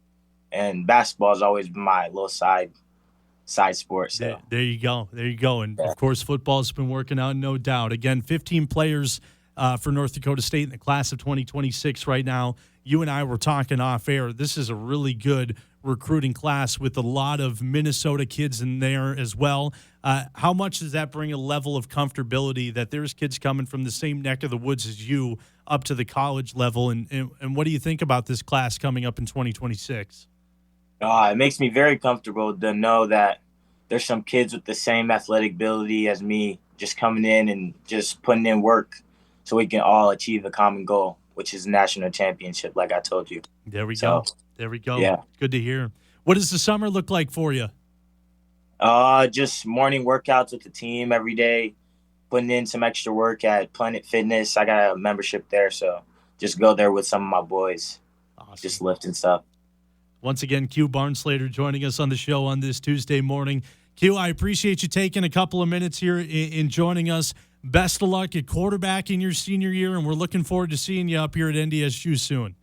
and basketball has always been my little side sport. So. There you go. And, of course, football's been working out, no doubt. Again, 15 players for North Dakota State in the class of 2026 right now. You and I were talking off air. This is a really good recruiting class with a lot of Minnesota kids in there as well. How much does that bring a level of comfortability that there's kids coming from the same neck of the woods as you up to the college level? And what do you think about this class coming up in 2026? It makes me very comfortable to know that there's some kids with the same athletic ability as me just coming in and just putting in work so we can all achieve a common goal, which is a national championship, like I told you. There we go. Yeah. Good to hear. What does the summer look like for you? Just morning workouts with the team every day, putting in some extra work at Planet Fitness. I got a membership there, so just go there with some of my boys. Awesome. Just lifting stuff. Once again, Q Barnslater joining us on the show on this Tuesday morning. Q, I appreciate you taking a couple of minutes here in joining us. Best of luck at quarterback in your senior year, and we're looking forward to seeing you up here at NDSU soon.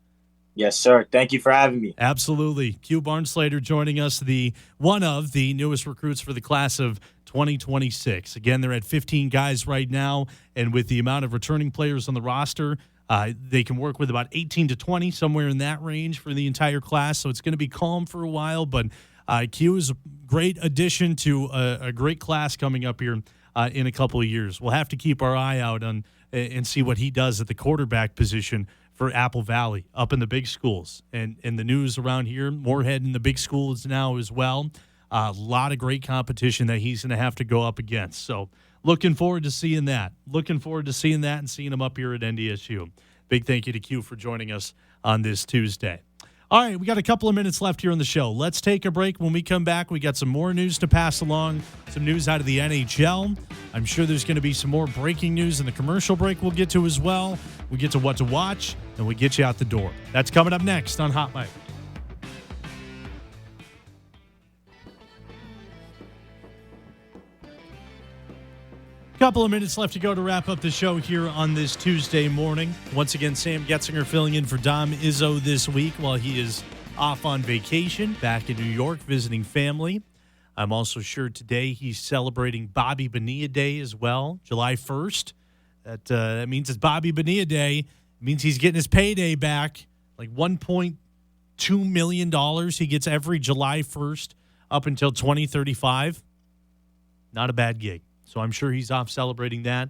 Yes, sir. Thank you for having me. Absolutely. Q Barnslater joining us, one of the newest recruits for the class of 2026. Again, they're at 15 guys right now, and with the amount of returning players on the roster, they can work with about 18 to 20, somewhere in that range for the entire class. So it's going to be calm for a while, but Q is a great addition to a great class coming up here in a couple of years. We'll have to keep our eye out on and see what he does at the quarterback position for Apple Valley up in the big schools. And the news around here, Moorhead in the big schools now as well. A lot of great competition that he's going to have to go up against. So looking forward to seeing that. And seeing him up here at NDSU. Big thank you to Q for joining us on this Tuesday. All right, we got a couple of minutes left here on the show. Let's take a break. When we come back, we got some more news to pass along, some news out of the NHL. I'm sure there's going to be some more breaking news in the commercial break we'll get to as well. We get to what to watch, and we get you out the door. That's coming up next on Hot Mic. Couple of minutes left to go to wrap up the show here on this Tuesday morning. Once again, Sam Getzinger filling in for Dom Izzo this week while he is off on vacation back in New York visiting family. I'm also sure today he's celebrating Bobby Bonilla Day as well, July 1st. That means it's Bobby Bonilla Day. It means he's getting his payday back, like $1.2 million he gets every July 1st up until 2035. Not a bad gig. So I'm sure he's off celebrating that.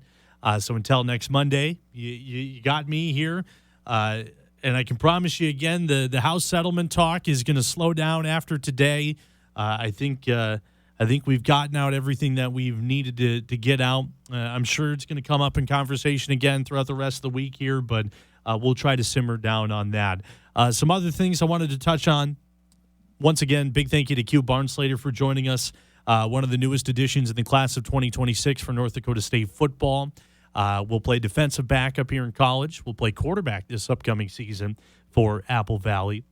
So until next Monday, you got me here. And I can promise you again, the house settlement talk is going to slow down after today. I think we've gotten out everything that we've needed to get out. I'm sure it's going to come up in conversation again throughout the rest of the week here, but we'll try to simmer down on that. Some other things I wanted to touch on. Once again, big thank you to Q Barnslater for joining us. One of the newest additions in the class of 2026 for North Dakota State football. We'll play defensive back up here in college. We'll play quarterback this upcoming season for Apple Valley.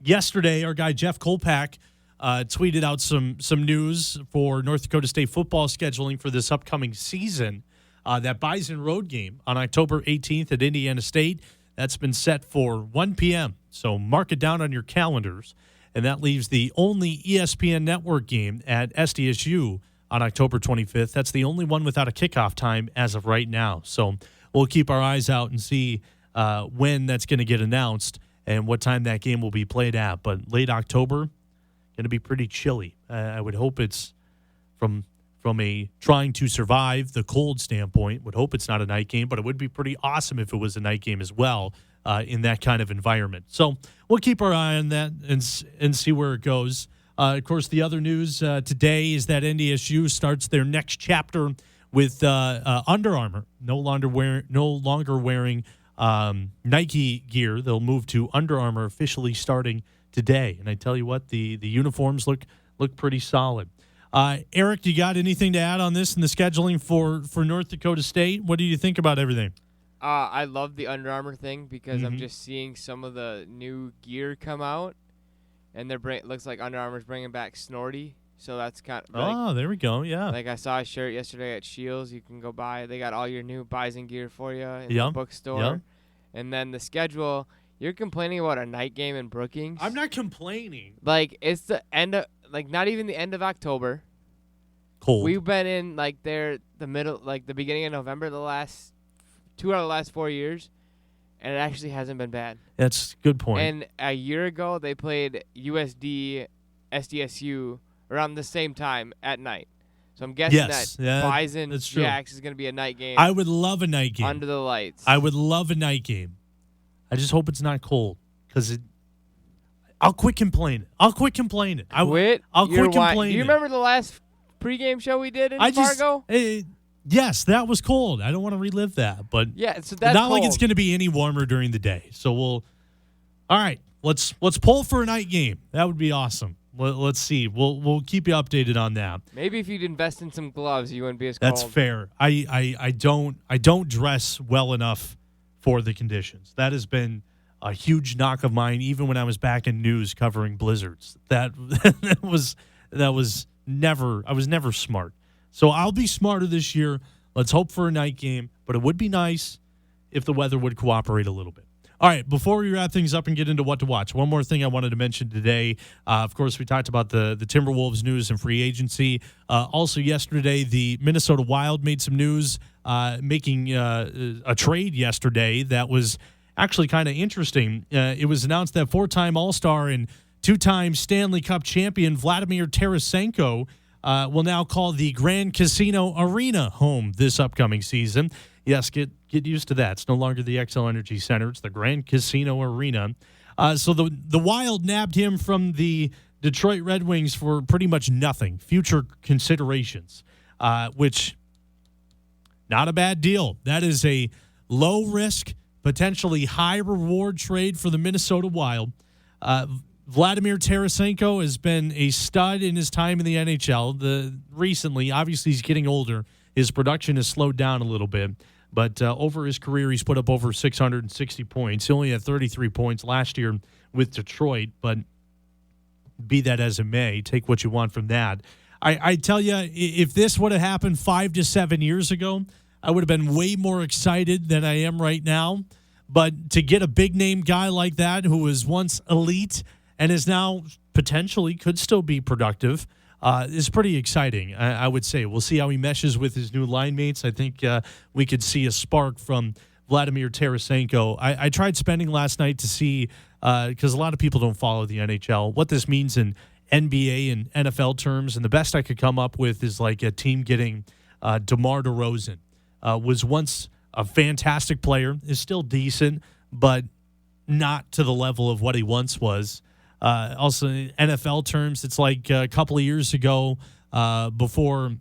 Yesterday, our guy Jeff Kolpak tweeted out some news for North Dakota State football scheduling for this upcoming season. That Bison Road game on October 18th at Indiana State, that's been set for 1 p.m., so mark it down on your calendars. And that leaves the only ESPN network game at SDSU on October 25th. That's the only one without a kickoff time as of right now. So we'll keep our eyes out and see when that's going to get announced and what time that game will be played at. But late October, going to be pretty chilly. I would hope it's from a trying to survive the cold standpoint, would hope it's not a night game, but it would be pretty awesome if it was a night game as well in that kind of environment. So we'll keep our eye on that and see where it goes. Of course, the other news today is that NDSU starts their next chapter with Under Armour no longer wearing Nike gear. They'll move to Under Armour officially starting today. And I tell you what, the uniforms look pretty solid. Eric, you got anything to add on this and the scheduling for North Dakota State? What do you think about everything? I love the Under Armour thing because I'm just seeing some of the new gear come out, and looks like Under Armour's bringing back Snorty, so that's kind of there we go, yeah. Like I saw a shirt yesterday at Shields. You can go buy. They got all your new Bison gear for you in the bookstore. Yep. And then the schedule. You're complaining about a night game in Brookings. I'm not complaining. Like it's the end of not even the end of October. Cold. We've been in the middle, the beginning of November, the last 2 out of the last 4 years, and it actually hasn't been bad. That's a good point. And a year ago, they played USD SDSU around the same time at night. So I'm guessing that Bison Jacks is going to be a night game. I would love a night game. Under the lights. I would love a night game. I just hope it's not cold because I'll quit complaining. I'll quit complaining. I'll quit complaining. Do you remember the last pregame show we did in Fargo? Yes, that was cold. I don't want to relive that, but yeah, so that's not cold. like it's going to be any warmer during the day. So all right, let's pull for a night game. That would be awesome. Let's see. We'll keep you updated on that. Maybe if you'd invest in some gloves, you wouldn't be as cold. That's fair. I don't dress well enough for the conditions. That has been a huge knock of mine, even when I was back in news covering blizzards. That was never. I was never smart. So I'll be smarter this year. Let's hope for a night game, but it would be nice if the weather would cooperate a little bit. All right, before we wrap things up and get into what to watch, one more thing I wanted to mention today. Of course, we talked about the Timberwolves news and free agency. Also yesterday, the Minnesota Wild made some news, making a trade yesterday that was actually kind of interesting. It was announced that 4-time All-Star and 2-time Stanley Cup champion Vladimir Tarasenko will now call the Grand Casino Arena home this upcoming season. Yes, get used to that. It's no longer the XL Energy Center. It's the Grand Casino Arena. So the Wild nabbed him from the Detroit Red Wings for pretty much nothing. Future considerations, which not a bad deal. That is a low-risk, potentially high-reward trade for the Minnesota Wild. Vladimir Tarasenko has been a stud in his time in the NHL. Recently, obviously, he's getting older. His production has slowed down a little bit. But over his career, he's put up over 660 points. He only had 33 points last year with Detroit, but be that as it may, take what you want from that. I tell you, if this would have happened 5 to 7 years ago, I would have been way more excited than I am right now. But to get a big-name guy like that who was once elite and is now potentially could still be productive is pretty exciting, I would say. We'll see how he meshes with his new line mates. I think we could see a spark from Vladimir Tarasenko. I tried spending last night to see, because a lot of people don't follow the NHL, what this means in NBA and NFL terms, and the best I could come up with is like a team getting DeMar DeRozan. Was once a fantastic player, is still decent, but not to the level of what he once was. Also, in NFL terms, it's like a couple of years ago, before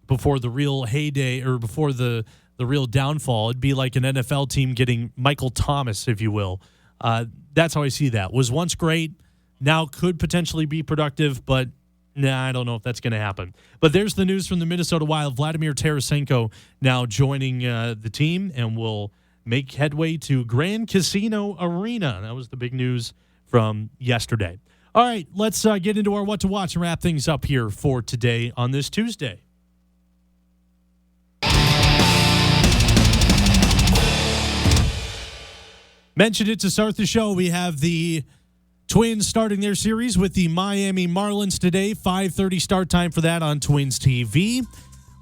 the real heyday or before the real downfall, it'd be like an NFL team getting Michael Thomas, if you will. That's how I see that. Was once great, now could potentially be productive, but I don't know if that's going to happen. But there's the news from the Minnesota Wild. Vladimir Tarasenko now joining the team and will make headway to Grand Casino Arena. That was the big news from yesterday. All right, let's get into our What to Watch and wrap things up here for today on this Tuesday. Mentioned it to start the show. We have the Twins starting their series with the Miami Marlins today. 5:30 start time for that on Twins TV.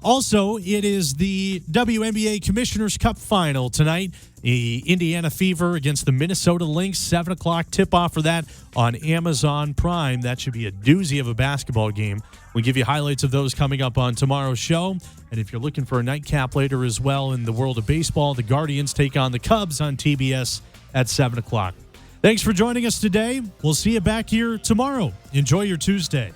Also, it is the WNBA Commissioner's Cup final tonight. The Indiana Fever against the Minnesota Lynx. 7 o'clock tip-off for that on Amazon Prime. That should be a doozy of a basketball game. We'll give you highlights of those coming up on tomorrow's show. And if you're looking for a nightcap later as well in the world of baseball, the Guardians take on the Cubs on TBS at 7 o'clock. Thanks for joining us today. We'll see you back here tomorrow. Enjoy your Tuesday.